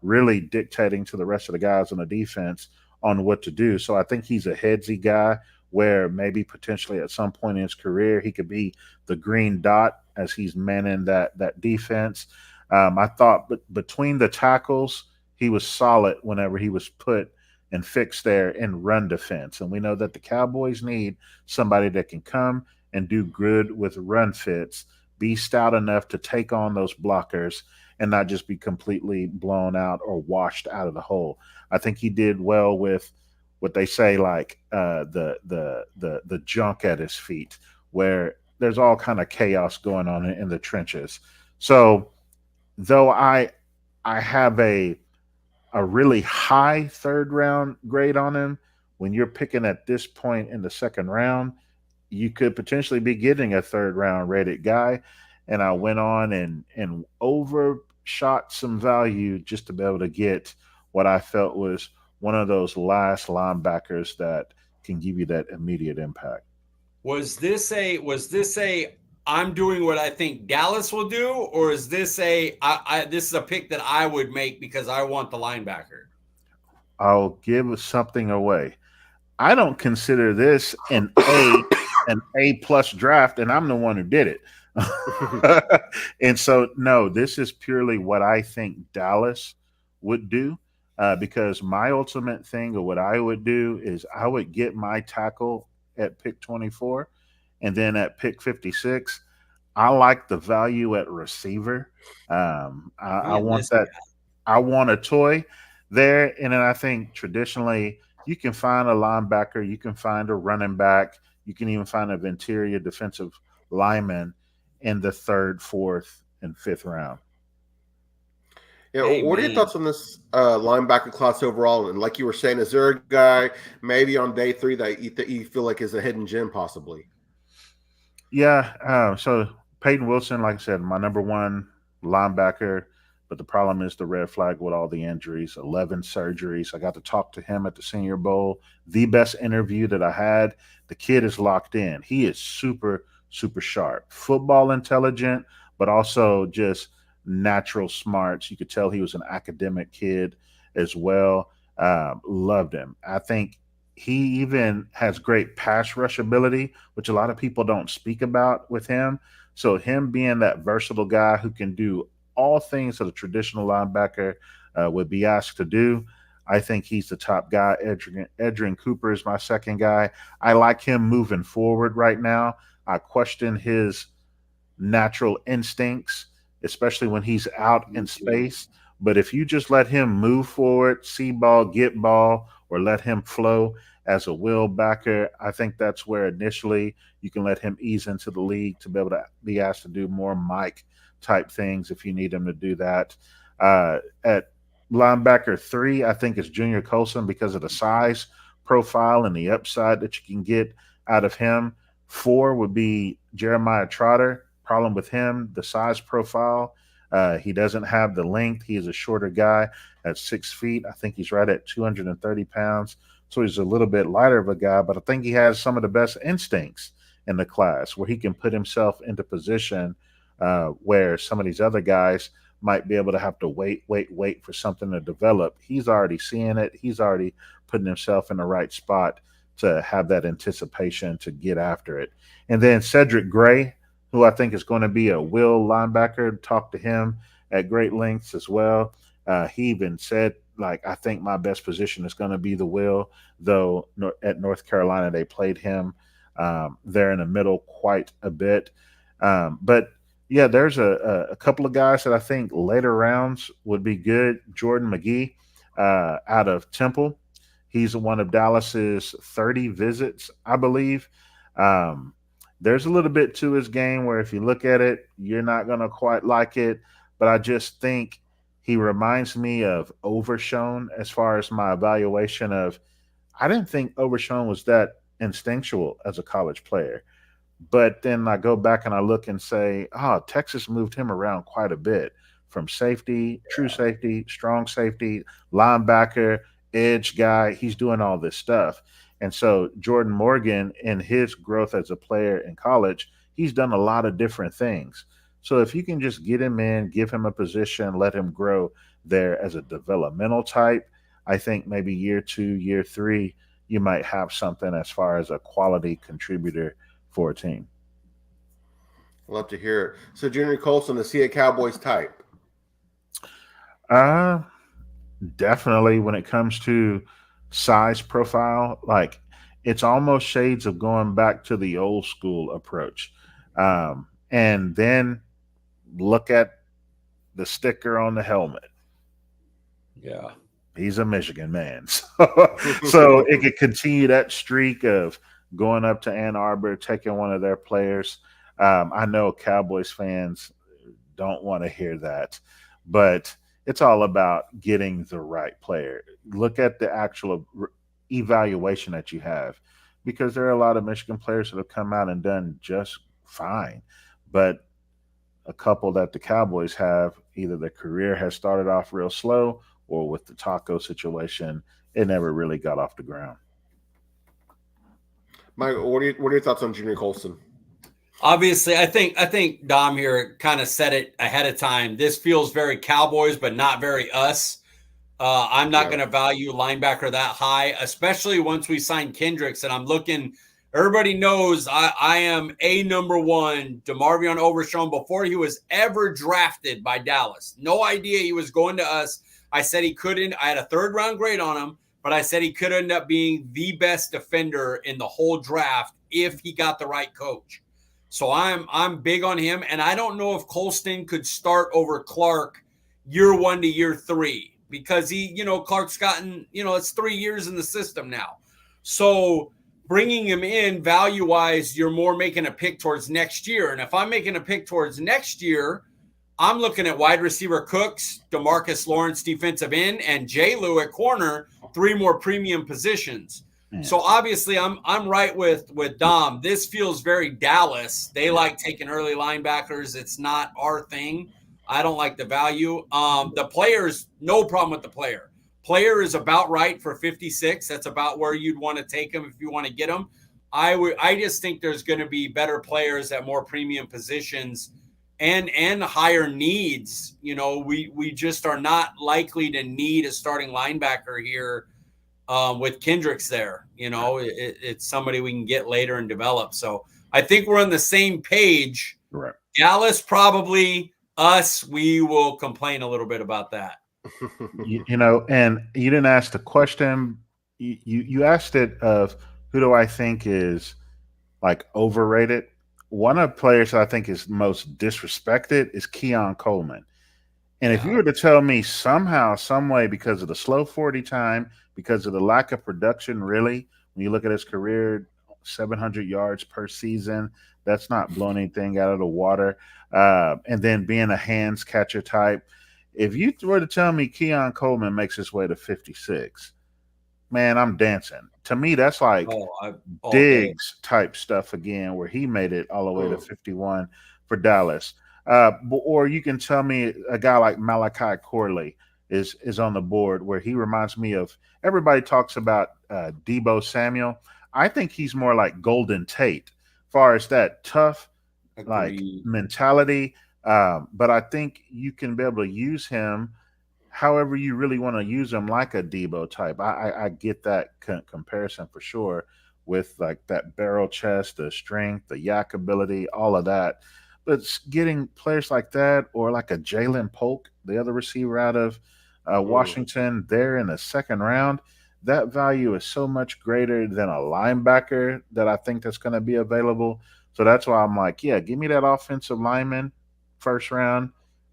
really dictating to the rest of the guys on the defense on what to do. So I think he's a headsy guy where maybe potentially at some point in his career he could be the green dot as he's manning that defense. I thought between the tackles, he was solid whenever he was put and fixed there in run defense. And we know that the Cowboys need somebody that can come and do good with run fits, be stout enough to take on those blockers and not just be completely blown out or washed out of the hole. I think he did well with what they say, like the junk at his feet, where there's all kind of chaos going on in the trenches. So though I have a really high third round grade on him, when you're picking at this point in the second round, you could potentially be getting a third round rated guy. And I went on and overshot some value just to be able to get what I felt was one of those last linebackers that can give you that immediate impact. Was this a I'm doing what I think Dallas will do, or is this this is a pick that I would make because I want the linebacker? I'll give something away. I don't consider this an A plus draft, and I'm the one who did it. And so, no, this is purely what I think Dallas would do. Because my ultimate thing of what I would do is I would get my tackle at pick 24, and then at pick 56, I like the value at receiver. I want that. I want a toy there, and then I think traditionally you can find a linebacker, you can find a running back, you can even find an interior defensive lineman in the third, fourth, and fifth round. Yeah, what are your thoughts on this linebacker class overall? And like you were saying, is there a guy maybe on day 3 that you feel like is a hidden gem possibly? Yeah, so Peyton Wilson, like I said, my number one linebacker, but the problem is the red flag with all the injuries, 11 surgeries. I got to talk to him at the Senior Bowl, the best interview that I had. The kid is locked in. He is super, super sharp, football intelligent, but also just natural smarts. You could tell he was an academic kid as well. Loved him. I think he even has great pass rush ability, which a lot of people don't speak about with him. So him being that versatile guy who can do all things that a traditional linebacker would be asked to do, I think he's the top guy. Edgerrin Cooper is my second guy. I like him moving forward right now. I question his natural instincts, especially when he's out in space. But if you just let him move forward, see ball, get ball, or let him flow as a will backer, I think that's where initially you can let him ease into the league to be able to be asked to do more Mike type things if you need him to do that. At linebacker 3, I think it's Junior Colson because of the size profile and the upside that you can get out of him. 4 would be Jeremiah Trotter. Problem with him, the size profile. He doesn't have the length. He is a shorter guy at 6 feet. I think he's right at 230 pounds. So he's a little bit lighter of a guy, but I think he has some of the best instincts in the class where he can put himself into position where some of these other guys might be able to have to wait for something to develop. He's already seeing it. He's already putting himself in the right spot to have that anticipation to get after it. And then Cedric Gray, who I think is going to be a will linebacker, talk to him at great lengths as well. He even said, like, I think my best position is going to be the will, though at North Carolina they played him there in the middle quite a bit. But, yeah, there's a couple of guys that I think later rounds would be good. Jordan McGee out of Temple. He's one of Dallas's 30 visits, I believe. There's a little bit to his game where if you look at it, you're not going to quite like it. But I just think he reminds me of Overshown as far as my evaluation of – I didn't think Overshown was that instinctual as a college player. But then I go back and I look and say, Texas moved him around quite a bit from safety, true safety, strong safety, linebacker, edge guy. He's doing all this stuff. And so Jordan Morgan, in his growth as a player in college, he's done a lot of different things. So if you can just get him in, give him a position, let him grow there as a developmental type, I think maybe year 2, year 3, you might have something as far as a quality contributor for a team. Love to hear it. So Junior Colson, is he a Cowboys type? Definitely when it comes to size profile, like it's almost shades of going back to the old school approach. And then look at the sticker on the helmet. Yeah. He's a Michigan man. So it could continue that streak of going up to Ann Arbor, taking one of their players. I know Cowboys fans don't want to hear that, but it's all about getting the right player. Look at the actual evaluation that you have, because there are a lot of Michigan players that have come out and done just fine. But a couple that the Cowboys have, either their career has started off real slow or with the taco situation, it never really got off the ground. Mike, what are your thoughts on Junior Colson? Obviously, I think Dom here kind of said it ahead of time. This feels very Cowboys, but not very us. I'm not going to value linebacker that high, especially once we sign Kendricks. And I'm looking. Everybody knows I am a number one DeMarvion Overshown before he was ever drafted by Dallas. No idea he was going to us. I said he couldn't. I had a 3rd round grade on him, but I said he could end up being the best defender in the whole draft if he got the right coach. So I'm big on him, and I don't know if Colston could start over Clark year 1 to year 3 because Clark's gotten, it's 3 years in the system now. So bringing him in value-wise, you're more making a pick towards next year. And if I'm making a pick towards next year, I'm looking at wide receiver Cooks, DeMarcus Lawrence defensive end, and J. Lou at corner, 3 more premium positions. So obviously I'm right with Dom. This feels very Dallas. They like taking early linebackers. It's not our thing. I don't like the value. The players, no problem with the player. Player is about right for 56. That's about where you'd want to take him if you want to get him. I just think there's going to be better players at more premium positions and higher needs. We just are not likely to need a starting linebacker here. With Kendricks there, it's somebody we can get later and develop. So I think we're on the same page. Right. Dallas, probably us. We will complain a little bit about that. And you didn't ask the question. You asked it of who do I think is like overrated. One of the players that I think is most disrespected is Keon Coleman. And if you were to tell me somehow, some way, because of the slow 40 time, because of the lack of production, really, when you look at his career, 700 yards per season, that's not blowing anything out of the water. And then being a hands catcher type, if you were to tell me Keon Coleman makes his way to 56, man, I'm dancing. To me, that's like Diggs type stuff again, where he made it all the way to 51 for Dallas. Or you can tell me a guy like Malachi Corley is on the board, where he reminds me of, everybody talks about Deebo Samuel. I think he's more like Golden Tate, as far as that tough like mentality. But I think you can be able to use him however you really want to use him, like a Deebo type. I get that comparison for sure, with like that barrel chest, the strength, the yak ability, all of that. But getting players like that, or like a Jalen Polk, the other receiver out of Washington, there in the 2nd round, that value is so much greater than a linebacker that I think that's going to be available. So that's why I'm like, yeah, give me that offensive lineman 1st round.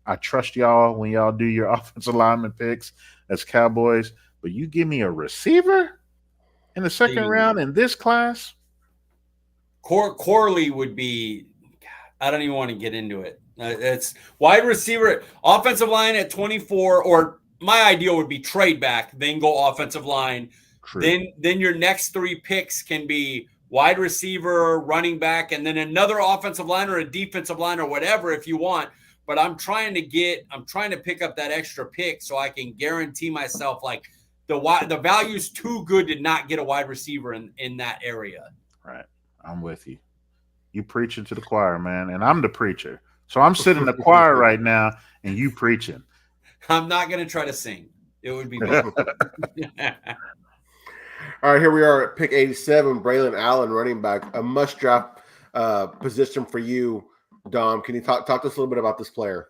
I trust y'all when y'all do your offensive lineman picks as Cowboys. But you give me a receiver in the 2nd round in this class? Corley would be – I don't even want to get into it. It's wide receiver, offensive line at 24, or my ideal would be trade back, then go offensive line. True. Then your next 3 picks can be wide receiver, running back, and then another offensive line or a defensive line or whatever if you want. But I'm trying to pick up that extra pick so I can guarantee myself like the value's too good to not get a wide receiver in that area. Right. I'm with you. You preaching to the choir, man, and I'm the preacher. So I'm sitting in the choir right now, and you preaching. I'm not going to try to sing. It would be bad. All right, here we are at pick 87, Braylon Allen, running back, a must-draft position for you, Dom. Can you talk to us a little bit about this player?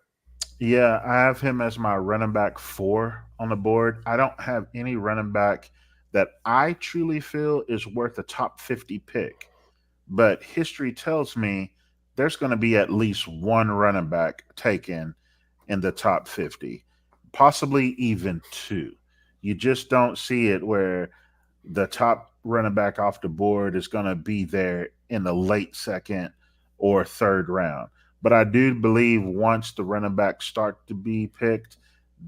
Yeah, I have him as my running back 4 on the board. I don't have any running back that I truly feel is worth a top 50 pick. But history tells me there's going to be at least one running back taken in the top 50, possibly even 2. You just don't see it where the top running back off the board is going to be there in the late 2nd or 3rd round. But I do believe once the running backs start to be picked,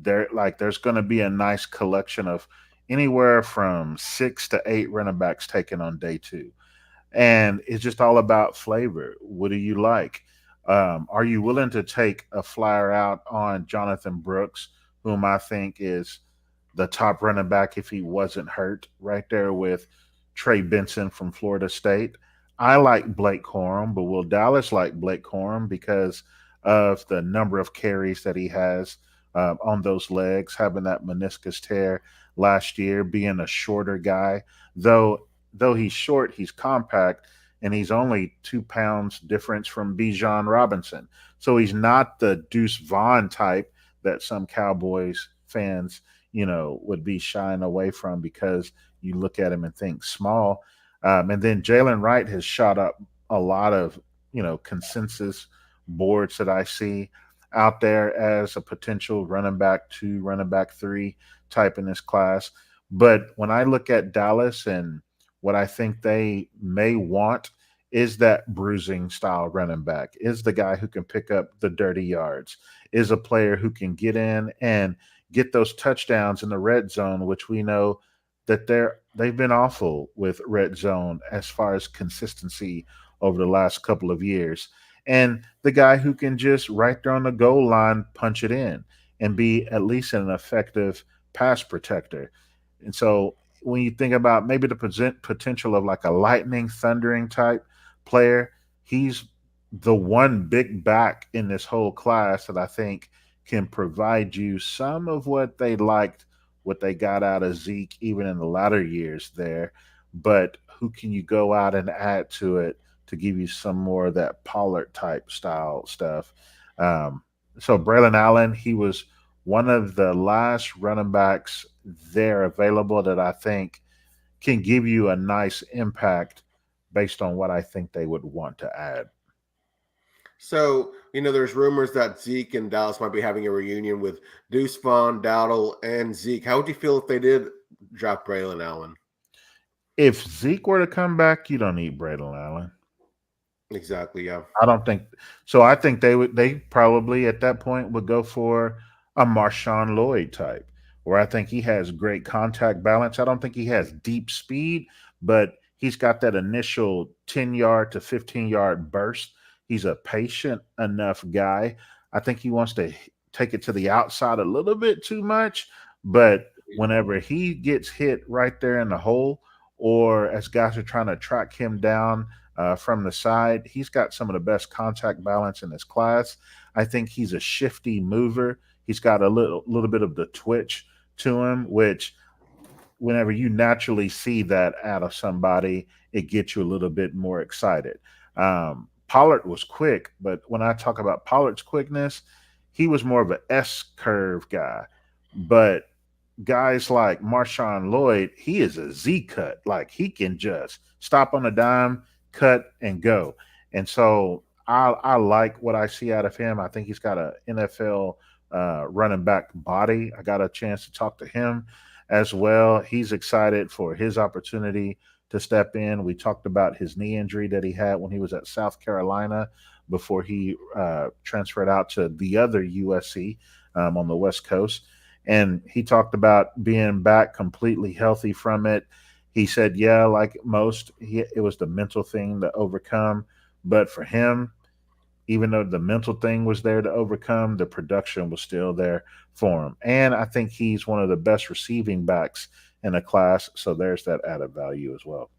there's going to be a nice collection of anywhere from 6 to 8 running backs taken on day 2. And it's just all about flavor. What do you like? Are you willing to take a flyer out on Jonathan Brooks, whom I think is the top running back if he wasn't hurt, right there with Trey Benson from Florida State. I like Blake Corum, but will Dallas like Blake Corum because of the number of carries that he has on those legs, having that meniscus tear last year, being a shorter guy. Though he's short, he's compact, and he's only 2 pounds difference from Bijan Robinson. So he's not the Deuce Vaughn type that some Cowboys fans, would be shying away from because you look at him and think small. And then Jalen Wright has shot up a lot of, consensus boards that I see out there as a potential running back 2, running back 3 type in this class. But when I look at Dallas and what I think they may want is that bruising style running back, is the guy who can pick up the dirty yards, is a player who can get in and get those touchdowns in the red zone, which we know that they've been awful with red zone as far as consistency over the last couple of years. And the guy who can just right there on the goal line punch it in and be at least an effective pass protector. And so when you think about maybe the potential of like a lightning, thundering type player, he's the one big back in this whole class that I think can provide you some of what they liked, what they got out of Zeke, even in the latter years there. But who can you go out and add to it to give you some more of that Pollard type style stuff? So Braylon Allen, he was one of the last running backs there available that I think can give you a nice impact based on what I think they would want to add. So, there's rumors that Zeke and Dallas might be having a reunion with Deuce Vaughn, Dowdle, and Zeke. How would you feel if they did draft Braylon Allen? If Zeke were to come back, you don't need Braylon Allen. Exactly, yeah. I don't think so. I think they probably at that point would go for a Marshawn Lloyd type, where I think he has great contact balance. I don't think he has deep speed, but he's got that initial 10-yard to 15-yard burst. He's a patient enough guy. I think he wants to take it to the outside a little bit too much, but whenever he gets hit right there in the hole, or as guys are trying to track him down from the side, he's got some of the best contact balance in his class. I think he's a shifty mover. He's got a little bit of the twitch to him, which whenever you naturally see that out of somebody, it gets you a little bit more excited. Pollard was quick, but when I talk about Pollard's quickness, he was more of an S-curve guy. But guys like Marshawn Lloyd, he is a Z-cut. Like, he can just stop on a dime, cut, and go. And so I like what I see out of him. I think he's got an NFL running back body. I got a chance to talk to him as well. He's excited for his opportunity to step in. We talked about his knee injury that he had when he was at South Carolina before he transferred out to the other USC on the West Coast. And he talked about being back completely healthy from it. He said, yeah, like most, it was the mental thing to overcome. But for him, even though the mental thing was there to overcome, the production was still there for him. And I think he's one of the best receiving backs in the class. So there's that added value as well.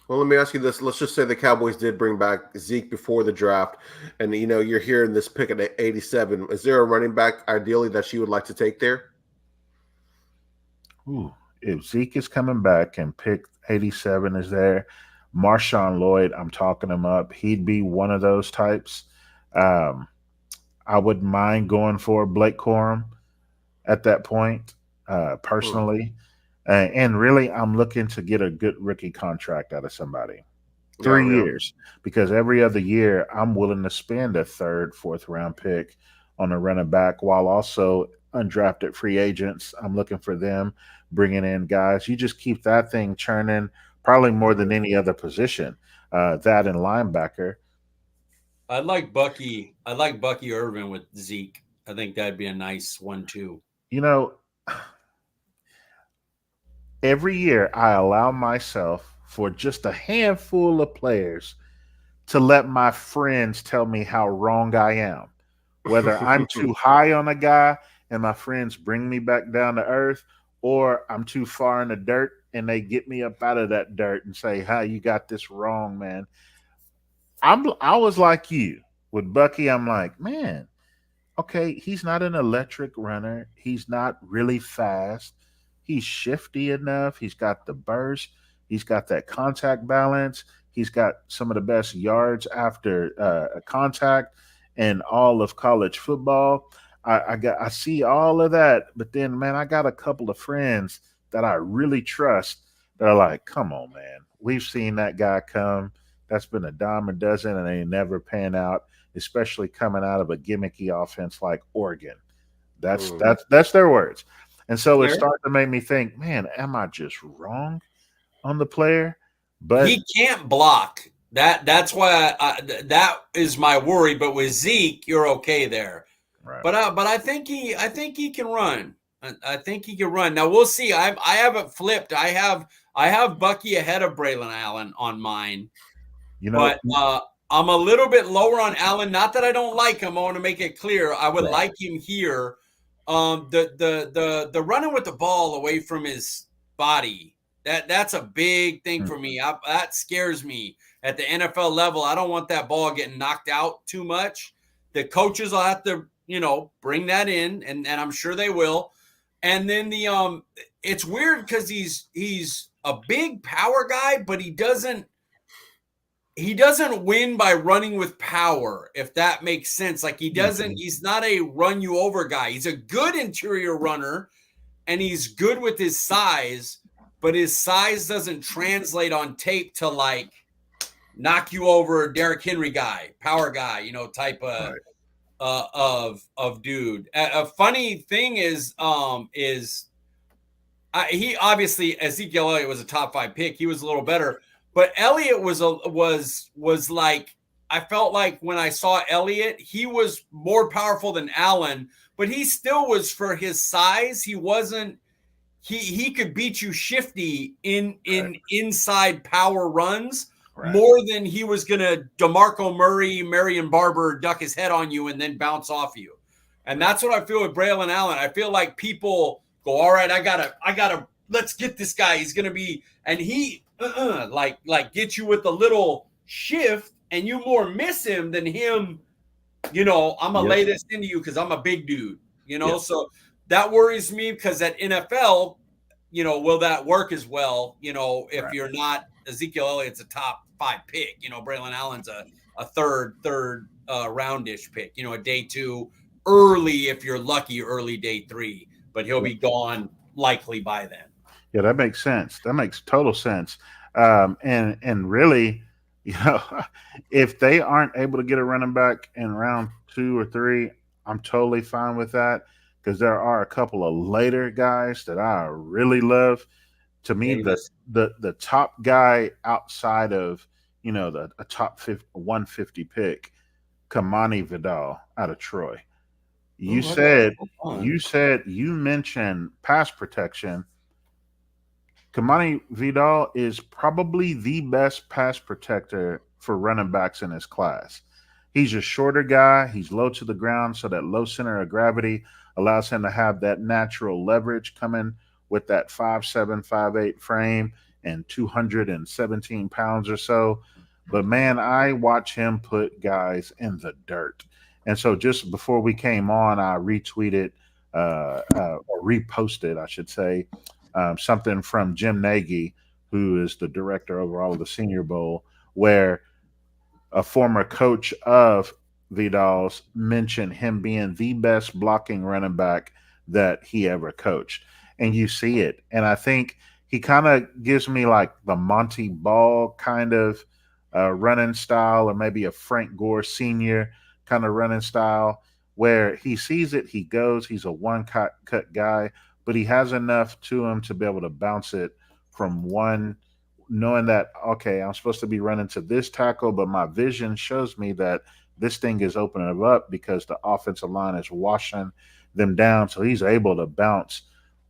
Well, let me ask you this. Let's just say the Cowboys did bring back Zeke before the draft, and you're hearing this pick at 87. Is there a running back ideally that you would like to take there? Ooh, if Zeke is coming back and pick 87 is there, Marshawn Lloyd, I'm talking him up. He'd be one of those types. I wouldn't mind going for Blake Corum at that point, personally. And really, I'm looking to get a good rookie contract out of somebody. 3 years, because every other year I'm willing to spend a third, fourth round pick on a running back while also undrafted free agents. I'm looking for them, bringing in guys. You just keep that thing churning, probably more than any other position. That and linebacker. I like Bucky Irvin with Zeke. I think that'd be a nice 1-2. Every year I allow myself for just a handful of players to let my friends tell me how wrong I am. Whether I'm too high on a guy and my friends bring me back down to earth, or I'm too far in the dirt and they get me up out of that dirt and say, "How you got this wrong, man." I was like you with Bucky. I'm like, man, okay, he's not an electric runner. He's not really fast. He's shifty enough. He's got the burst. He's got that contact balance. He's got some of the best yards after a contact in all of college football. I see all of that, but then man, I got a couple of friends that I really trust that are like, come on, man, we've seen that guy come. That's been a dime a dozen, and they never pan out, especially coming out of a gimmicky offense like Oregon. That's their words. And so it started to make me think, man, am I just wrong on the player? But he can't block. That's why that is my worry. But with Zeke, you're okay there. right. But I think he can run. I think he can run. Now we'll see. I haven't flipped. I have Bucky ahead of Braylon Allen on mine. You know, but I'm a little bit lower on Allen. Not that I don't like him. I want to make it clear. I would like him here. The running with the ball away from his body, that's a big thing for me. That scares me at the NFL level. I don't want that ball getting knocked out too much. The coaches will have to, bring that in, and I'm sure they will. And then it's weird because he's a big power guy, but he doesn't win by running with power, if that makes sense. Like he's not a run you over guy. He's a good interior runner and he's good with his size, but his size doesn't translate on tape to like knock you over, Derrick Henry guy, power guy, type of dude. A funny thing is he obviously, Ezekiel Elliott was a top 5 pick. He was a little better. But Elliott was like, I felt like when I saw Elliott, he was more powerful than Allen, but he still was, for his size, he wasn't, he could beat you shifty in inside power runs more than he was going to DeMarco Murray, Marion Barber, duck his head on you and then bounce off you. And that's what I feel with Braylon Allen. I feel like people go, all right, I gotta, let's get this guy. He's going to be, and he, like get you with a little shift and you more miss him than him, I'm gonna lay this into you because I'm a big dude, so that worries me because at NFL, will that work as well? If you're not, Ezekiel Elliott's a top 5 pick, Braylon Allen's a third roundish pick, a day 2 early, if you're lucky, early day 3, but he'll be gone likely by then. Yeah, that makes sense. That makes total sense. And really, if they aren't able to get a running back in round 2 or 3, I'm totally fine with that because there are a couple of later guys that I really love. To me, the top guy outside of a top 150 pick, Kamani Vidal out of Troy. You mentioned pass protection. Kamani Vidal is probably the best pass protector for running backs in his class. He's a shorter guy. He's low to the ground, so that low center of gravity allows him to have that natural leverage coming with that 5'7", 5'8" frame and 217 pounds or so. But, man, I watch him put guys in the dirt. And so just before we came on, I retweeted or reposted, I should say, something from Jim Nagy, who is the director overall of the Senior Bowl, where a former coach of Vidal's mentioned him being the best blocking running back that he ever coached. And you see it. And I think he kind of gives me like the Monty Ball kind of running style, or maybe a Frank Gore Sr. kind of running style, where he sees it, he goes, he's a one-cut guy, but he has enough to him to be able to bounce it from one, knowing that, okay, I'm supposed to be running to this tackle, but my vision shows me that this thing is opening up because the offensive line is washing them down. So he's able to bounce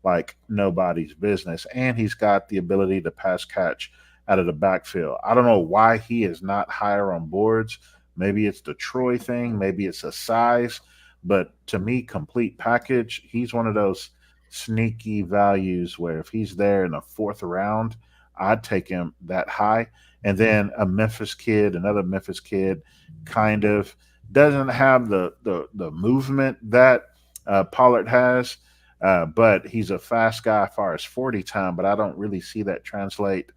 like nobody's business. And he's got the ability to pass catch out of the backfield. I don't know why he is not higher on boards. Maybe it's the Troy thing. Maybe it's a size. But to me, complete package, he's one of those sneaky values where if he's there in the 4th round, I'd take him that high. And then another Memphis kid, kind of doesn't have the movement that Pollard has, but he's a fast guy as far as 40 time, but I don't really see that translate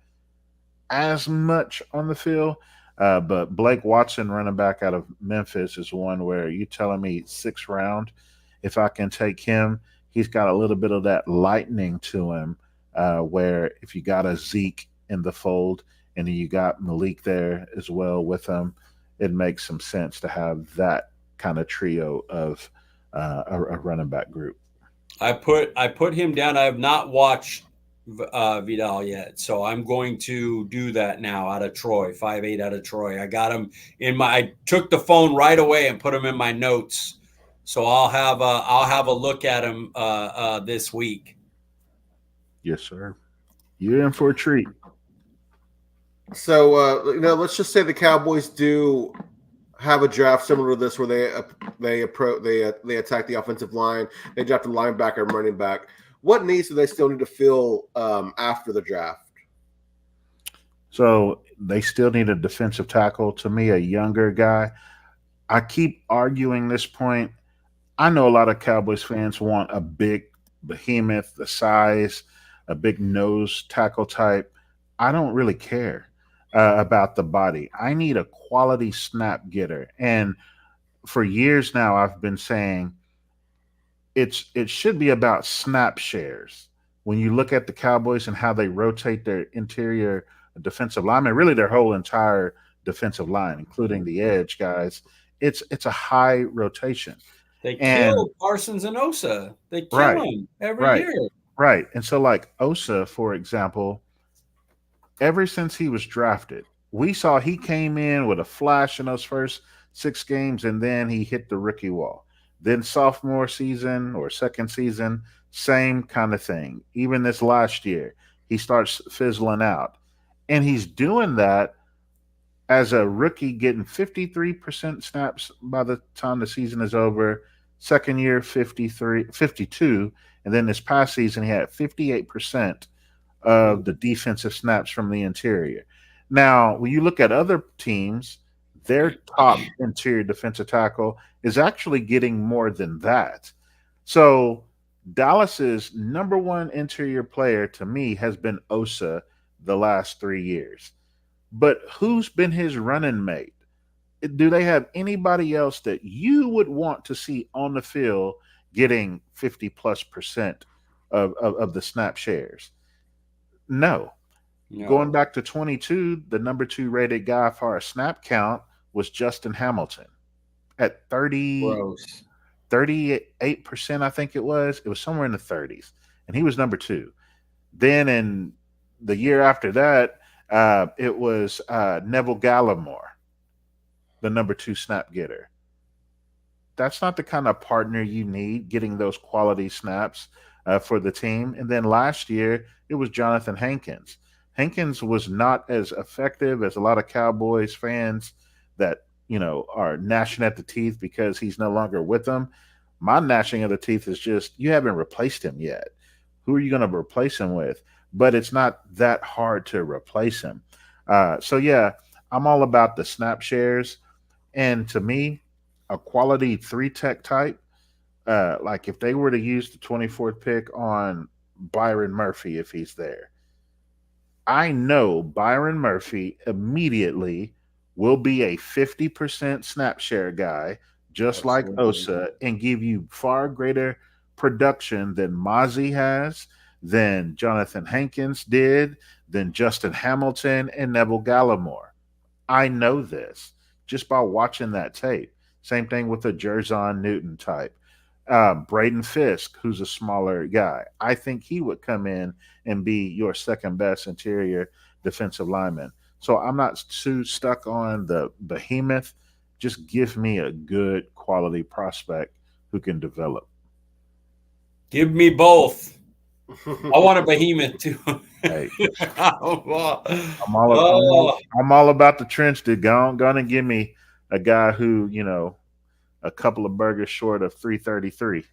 as much on the field. But Blake Watson, running back out of Memphis, is one where you telling me 6th round, if I can take him, he's got a little bit of that lightning to him, where if you got a Zeke in the fold and then you got Malik there as well with him, it makes some sense to have that kind of trio of a running back group. I put him down. I have not watched Vidal yet, so I'm going to do that now out of Troy, 5'8" out of Troy. I got him I took the phone right away and put him in my notes, so I'll have a look at him this week. Yes, sir. You're in for a treat. So let's just say the Cowboys do have a draft similar to this, where they attack the offensive line, they draft a linebacker and running back. What needs do they still need to fill after the draft? So they still need a defensive tackle. To me, a younger guy. I keep arguing this point. I know a lot of Cowboys fans want a big behemoth, the size, a big nose tackle type. I don't really care about the body. I need a quality snap getter. And for years now, I've been saying it should be about snap shares. When you look at the Cowboys and how they rotate their interior defensive linemen, really their whole entire defensive line, including the edge guys, it's a high rotation. They kill Parsons and Osa. They kill them every year. Right. And so like Osa, for example, ever since he was drafted, we saw he came in with a flash in those first 6 games, and then he hit the rookie wall. Then sophomore season or second season, same kind of thing. Even this last year, he starts fizzling out. And he's doing that as a rookie, getting 53% snaps by the time the season is over. Second year, 52. And then this past season, he had 58% of the defensive snaps from the interior. Now, when you look at other teams, their top interior defensive tackle is actually getting more than that. So Dallas's number one interior player to me has been Osa the last 3 years. But who's been his running mate? Do they have anybody else that you would want to see on the field getting 50+% of the snap shares? No. Going back to 22, the number 2 rated guy for our snap count was Justin Hamilton at 38%, I think it was. It was somewhere in the 30s, and he was number 2. Then in the year after that, it was Neville Gallimore, the number 2 snap getter. That's not the kind of partner you need getting those quality snaps for the team. And then last year, it was Jonathan Hankins. Hankins was not as effective as a lot of Cowboys fans that, are gnashing at the teeth because he's no longer with them. My gnashing of the teeth is just, you haven't replaced him yet. Who are you going to replace him with? But it's not that hard to replace him. So, yeah, I'm all about the snap shares. And to me, a quality 3-tech type, like if they were to use the 24th pick on Byron Murphy, if he's there, I know Byron Murphy immediately will be a 50% snap share guy, just like Osa, and give you far greater production than Mozzie has, than Jonathan Hankins did, than Justin Hamilton and Neville Gallimore. I know this just by watching that tape. Same thing with the Jerzon Newton type. Braden Fisk, who's a smaller guy. I think he would come in and be your second best interior defensive lineman. So I'm not too stuck on the behemoth. Just give me a good quality prospect who can develop. Give me both. I want a behemoth too. Hey, I'm all about the trench dude. Gonna give me a guy who, a couple of burgers short of 333.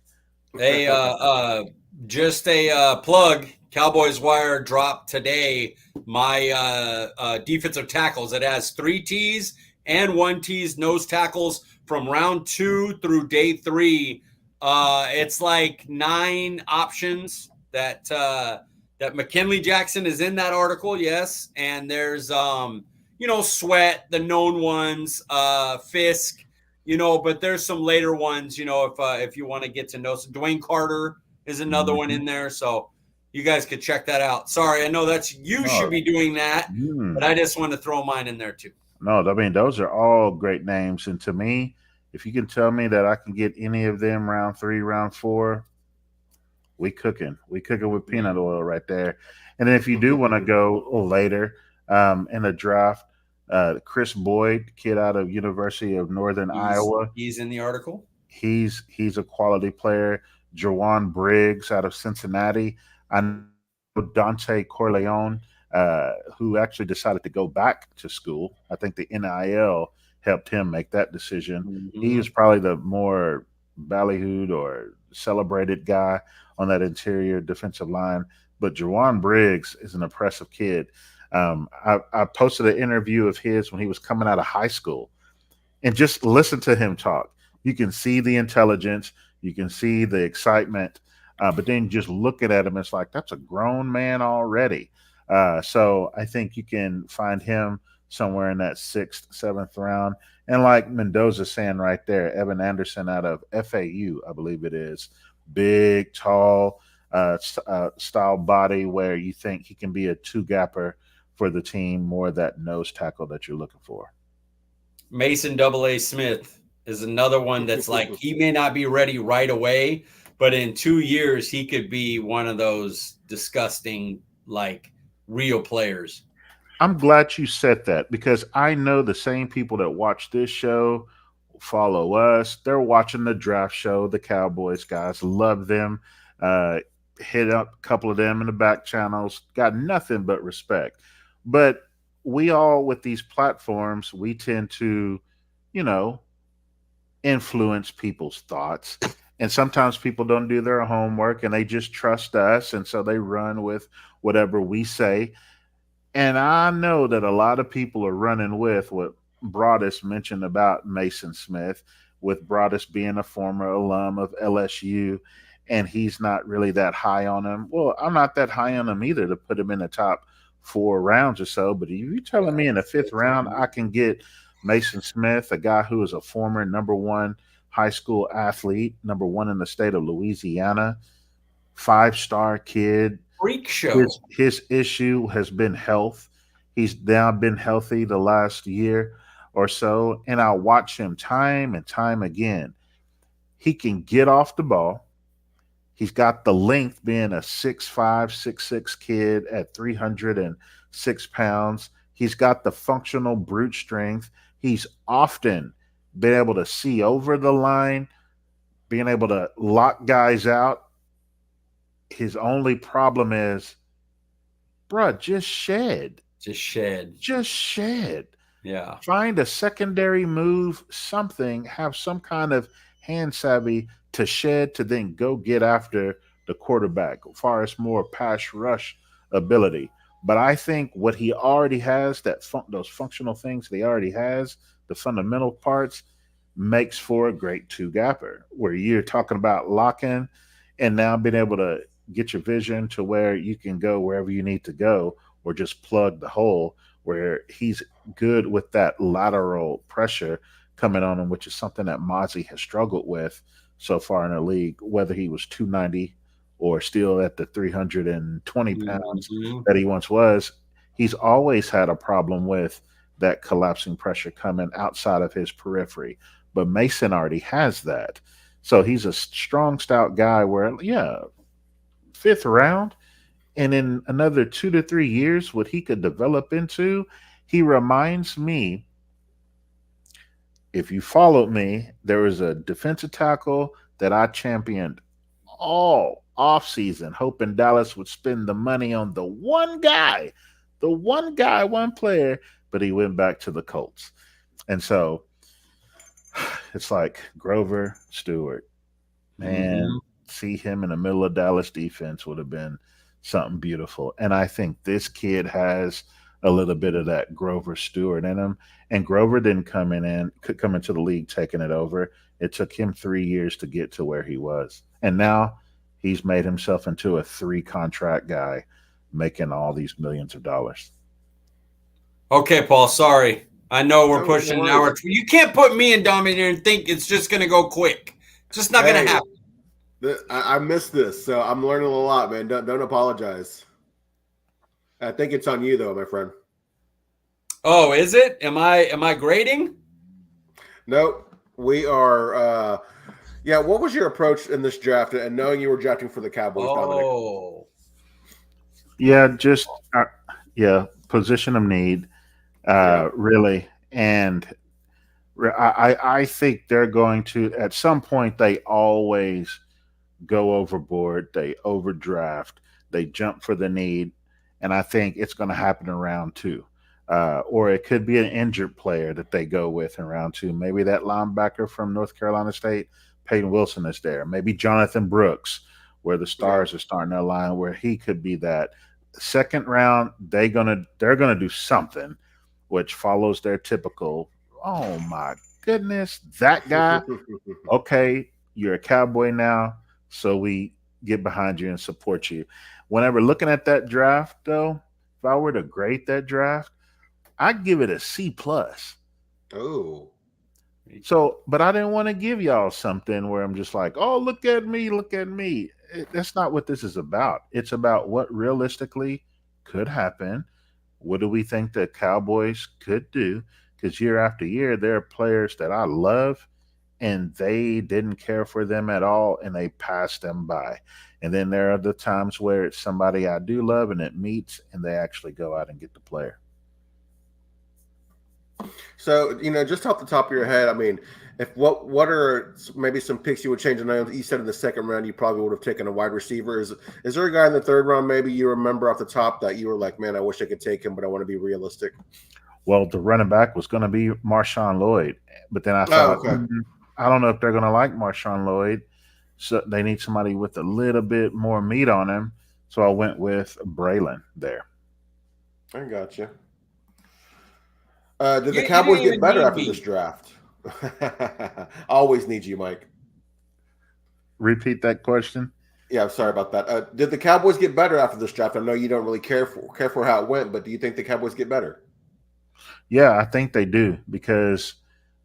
Hey, just a plug. Cowboys Wire dropped today my defensive tackles. It has 3 T's and 1 T's nose tackles from round 2 through day 3. It's like 9 options that McKinley Jackson is in that article. Yes, and there's Sweat, the known ones, Fisk. But there's some later ones, if you want to get to know some. Dwayne Carter is another one in there. So you guys could check that out. Sorry, I know you should be doing that, but I just want to throw mine in there too. No, I mean, those are all great names. And to me, if you can tell me that I can get any of them round 3, round 4, we cooking with peanut oil right there. And then if you do want to go later in the draft, Chris Boyd, kid out of University of Northern Iowa. He's in the article. He's a quality player. Jawan Briggs out of Cincinnati. I know Dante Corleone, who actually decided to go back to school. I think the NIL helped him make that decision. Mm-hmm. He was probably the more ballyhooed or celebrated guy on that interior defensive line. But Jawan Briggs is an impressive kid. I posted an interview of his when he was coming out of high school, and just listen to him talk. You can see the intelligence, you can see the excitement, but then just looking at him, it's like, that's a grown man already. So I think you can find him somewhere in that 6th, 7th round. And like Mendoza's saying right there, Evan Anderson out of FAU, I believe it is, big, tall, style body where you think he can be a 2-gapper for the team, more that nose tackle that you're looking for. Mason AA Smith is another one that's like, he may not be ready right away, but in 2 years, he could be one of those disgusting, like, real players. I'm glad you said that, because I know the same people that watch this show follow us. They're watching the draft show, the Cowboys guys, love them. Hit up a couple of them in the back channels, got nothing but respect. But we all, with these platforms, we tend to, influence people's thoughts. And sometimes people don't do their homework and they just trust us. And so they run with whatever we say. And I know that a lot of people are running with what Broadus mentioned about Mason Smith, with Broadus being a former alum of LSU, and he's not really that high on him. Well, I'm not that high on him either to put him in the top 4 rounds or so. But if you're telling me in the 5th round I can get Mason Smith, a guy who is a former number 1 high school athlete, number 1 in the state of Louisiana, 5-star kid. Freak show. His issue has been health. He's now been healthy the last year or so, and I watch him time and time again. He can get off the ball. He's got the length, being a 6'5", 6'6" kid at 306 pounds. He's got the functional brute strength. He's often been able to see over the line, being able to lock guys out. His only problem is, bruh, just shed. Just shed. Yeah. Find a secondary move, something, have some kind of hand savvy to shed, to then go get after the quarterback as far as more pass rush ability. But I think what he already has, those functional things that he already has, the fundamental parts, makes for a great 2-gapper, where you're talking about locking and now being able to get your vision to where you can go wherever you need to go, or just plug the hole, where he's good with that lateral pressure coming on him, which is something that Mozzie has struggled with so far in the league, whether he was 290 or still at the 320 pounds that he once was. He's always had a problem with that collapsing pressure coming outside of his periphery. But Mason already has that. So he's a strong, stout guy where, 5th round, and in another 2 to 3 years, what he could develop into, he reminds me, if you followed me, there was a defensive tackle that I championed all offseason, hoping Dallas would spend the money on the one player, but he went back to the Colts. And so it's like Grover Stewart. Man, see him in the middle of Dallas defense would have been something beautiful. And I think this kid has a little bit of that Grover Stewart in him. And Grover didn't come into the league taking it over. It took him 3 years to get to where he was. And now he's made himself into a 3-contract guy making all these millions of dollars. Okay, Paul, sorry. I know we're pushing an hour. worries. You can't put me and Dom in here and think it's just going to go quick. It's just not going to happen. I missed this, so I'm learning a lot, man. Don't apologize. I think it's on you, though, my friend. Oh, is it? Am I grading? Nope. We are. What was your approach in this draft, and knowing you were drafting for the Cowboys, Dominic? Oh, Yeah, just position of need, really, and I think they're going to at some point. They always go overboard. They overdraft. They jump for the need, and I think it's going to happen in round 2. Or it could be an injured player that they go with in round 2. Maybe that linebacker from North Carolina State, Peyton Wilson, is there. Maybe Jonathan Brooks, where the stars are starting to align, where he could be that. Second round, they're gonna do something which follows their typical, oh my goodness, that guy. Okay, you're a Cowboy now, so we get behind you and support you. Whenever looking at that draft, though, if I were to grade that draft, I'd give it a C+. Oh. So, but I didn't want to give y'all something where I'm just like, oh, look at me, look at me. That's not what this is about. It's about what realistically could happen. What do we think the Cowboys could do? Because year after year, there are players that I love, and they didn't care for them at all, and they passed them by. And then there are the times where it's somebody I do love, and it meets, and they actually go out and get the player. So, just off the top of your head, I mean, what are maybe some picks you would change? I know you said in the second round you probably would have taken a wide receiver. Is there a guy in the third round maybe you remember off the top that you were like, man, I wish I could take him, but I want to be realistic? Well, the running back was going to be Marshawn Lloyd, but then I thought, I don't know if they're going to like Marshawn Lloyd, so they need somebody with a little bit more meat on him. So I went with Braylon there. I got you. Did the Cowboys get better after this draft? Always need you, Mike. Repeat that question. Yeah, I'm sorry about that. Did the Cowboys get better after this draft? I know you don't really care for how it went, but do you think the Cowboys get better? Yeah, I think they do, because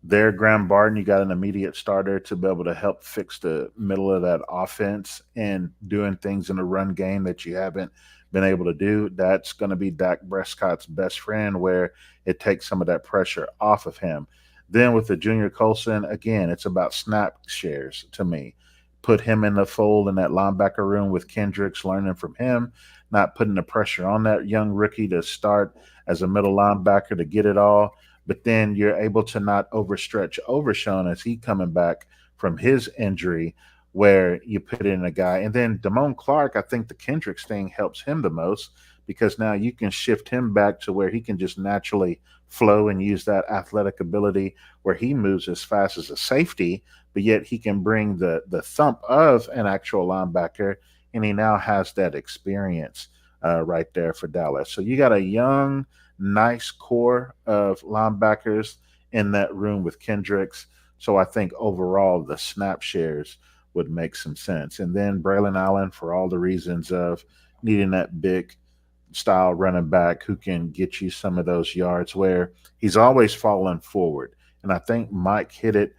they're Graham Barton. You got an immediate starter to be able to help fix the middle of that offense and doing things in the run game that you haven't been able to do. That's going to be Dak Prescott's best friend, where it takes some of that pressure off of him. Then with the Junior Colson, again, it's about snap shares to me. Put him in the fold in that linebacker room with Kendricks, learning from him, not putting the pressure on that young rookie to start as a middle linebacker to get it all. But then you're able to not overstretch Overshown as he coming back from his injury, where you put in a guy. And then Damone Clark, I think the Kendricks thing helps him the most, because now you can shift him back to where he can just naturally flow and use that athletic ability where he moves as fast as a safety, but yet he can bring the thump of an actual linebacker, and he now has that experience right there for Dallas. So you got a young, nice core of linebackers in that room with Kendricks. So I think overall the snap shares would make some sense. And then Braylon Allen, for all the reasons of needing that big style running back who can get you some of those yards, where he's always falling forward. And I think Mike hit it.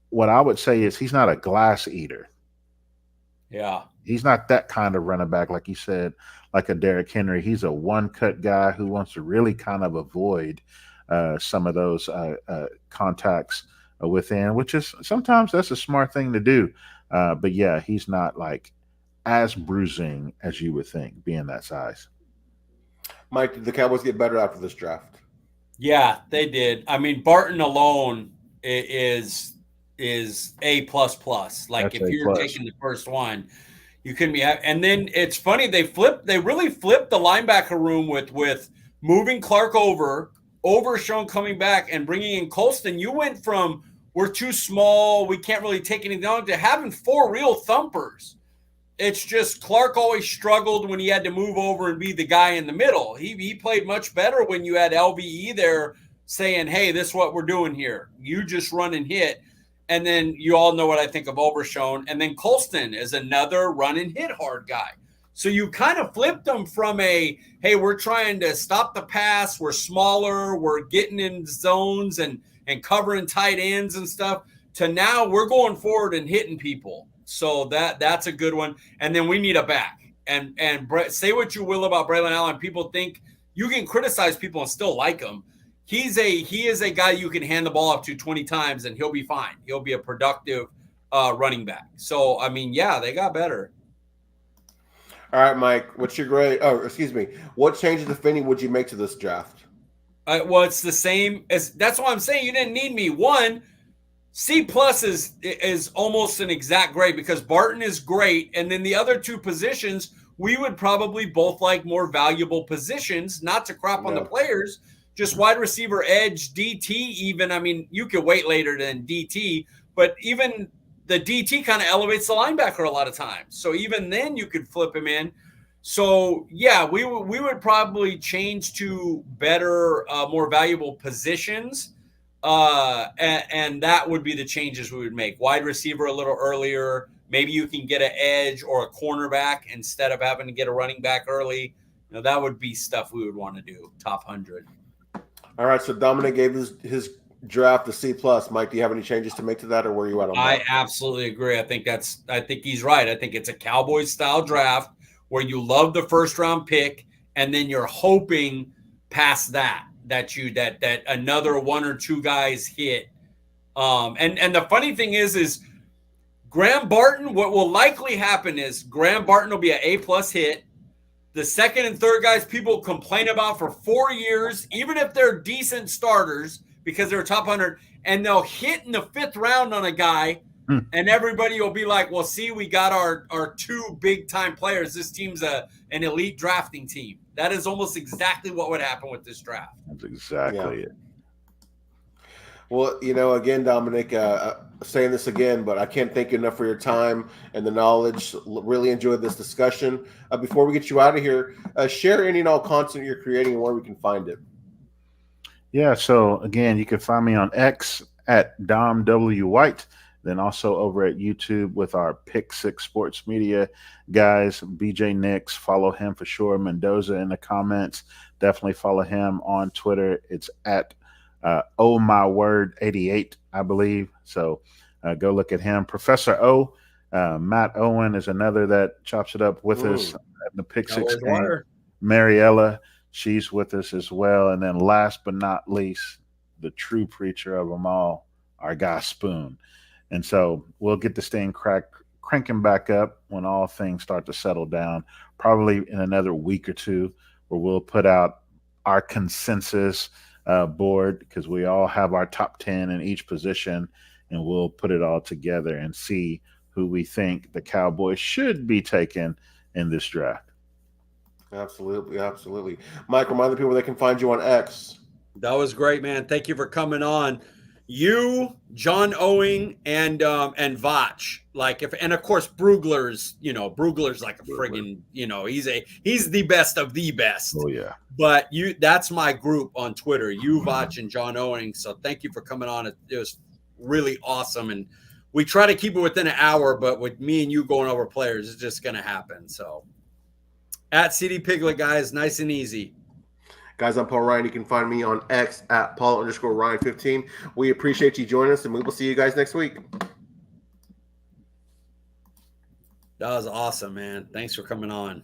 What I would say is he's not a glass eater. Yeah. He's not that kind of running back, like you said, like a Derrick Henry. He's a one-cut guy who wants to really kind of avoid some of those contacts within, which is sometimes that's a smart thing to do. But yeah, he's not like as bruising as you would think, being that size. Mike, did the Cowboys get better after this draft? Yeah, they did. I mean, Barton alone is A++. Like, That's if you're A+. taking the first one, you couldn't be. And then it's funny, they really flipped the linebacker room with moving Clark over, Overshown coming back, and bringing in Colston. You went from we're too small. We can't really take anything on. To having 4 real thumpers. It's just Clark always struggled when he had to move over and be the guy in the middle. He played much better when you had LVE there saying, hey, this is what we're doing here. You just run and hit. And then you all know what I think of Overshone. And then Colston is another run and hit hard guy. So you kind of flipped them from hey, we're trying to stop the pass. We're smaller. We're getting in zones and covering tight ends and stuff, to now we're going forward and hitting people. So that's a good one. And then we need a back. And say what you will about Braylon Allen. People think you can criticize people and still like him. He is a guy you can hand the ball up to 20 times and he'll be fine. He'll be a productive running back. So, I mean, yeah, they got better. All right, Mike, what's your grade? Oh, excuse me. What changes, if any, would you make to this draft? Well, it's the same as, that's why I'm saying you didn't need me. 1, C+ is almost an exact grade because Barton is great. And then the other 2 positions, we would probably both like more valuable positions, not to crop on the players, just wide receiver, edge, DT even. I mean, you could wait later than DT, but even the DT kind of elevates the linebacker a lot of times. So even then you could flip him in. So, yeah, we would probably change to better, more valuable positions. And that would be the changes we would make. Wide receiver a little earlier. Maybe you can get an edge or a cornerback instead of having to get a running back early. You know, that would be stuff we would want to do. Top 100. All right. So Dominic gave his draft a C+. Mike, do you have any changes to make to that, or where are you at on that? I absolutely agree. I think he's right. I think it's a Cowboys style draft where you love the first round pick and then you're hoping past that another 1 or 2 guys hit. And the funny thing is Graham Barton, what will likely happen is Graham Barton will be an A+ hit. The second and third guys people complain about for 4 years, even if they're decent starters because they're top 100, and they'll hit in the 5th round on a guy, and everybody will be like, well, see, we got our 2 big-time players. This team's an elite drafting team. That is almost exactly what would happen with this draft. That's exactly it. Well, again, Dominic, saying this again, but I can't thank you enough for your time and the knowledge. Really enjoyed this discussion. Before we get you out of here, share any and all content you're creating and where we can find it. Yeah, so again, you can find me on X at Dom W. White, then also over at YouTube with our Pick 6 Sports Media guys, BJ Nix. Follow him for sure. Mendoza in the comments. Definitely follow him on Twitter. It's at Oh My Word 88, I believe. So go look at him. Professor O, Matt Owen is another that chops it up with us at the Pick 6 game. Mariella, she's with us as well. And then last but not least, the true preacher of them all, our guy Spoon. And so we'll get this thing cranking back up when all things start to settle down, probably in another week or 2, where we'll put out our consensus board, because we all have our top 10 in each position, and we'll put it all together and see who we think the Cowboys should be taking in this draft. Absolutely. Mike, remind the people they can find you on X. That was great, man. Thank you for coming on. You, John Owing, and Vach, and of course Brugler's like a friggin', he's the best of the best. Oh yeah. But that's my group on Twitter, you, Vach, and John Owing. So thank you for coming on. It was really awesome, and we try to keep it within an hour. But with me and you going over players, it's just gonna happen. So at CD Piglet, guys, nice and easy. Guys, I'm Paul Ryan. You can find me on X at Paul_Ryan15. We appreciate you joining us, and we will see you guys next week. That was awesome, man. Thanks for coming on.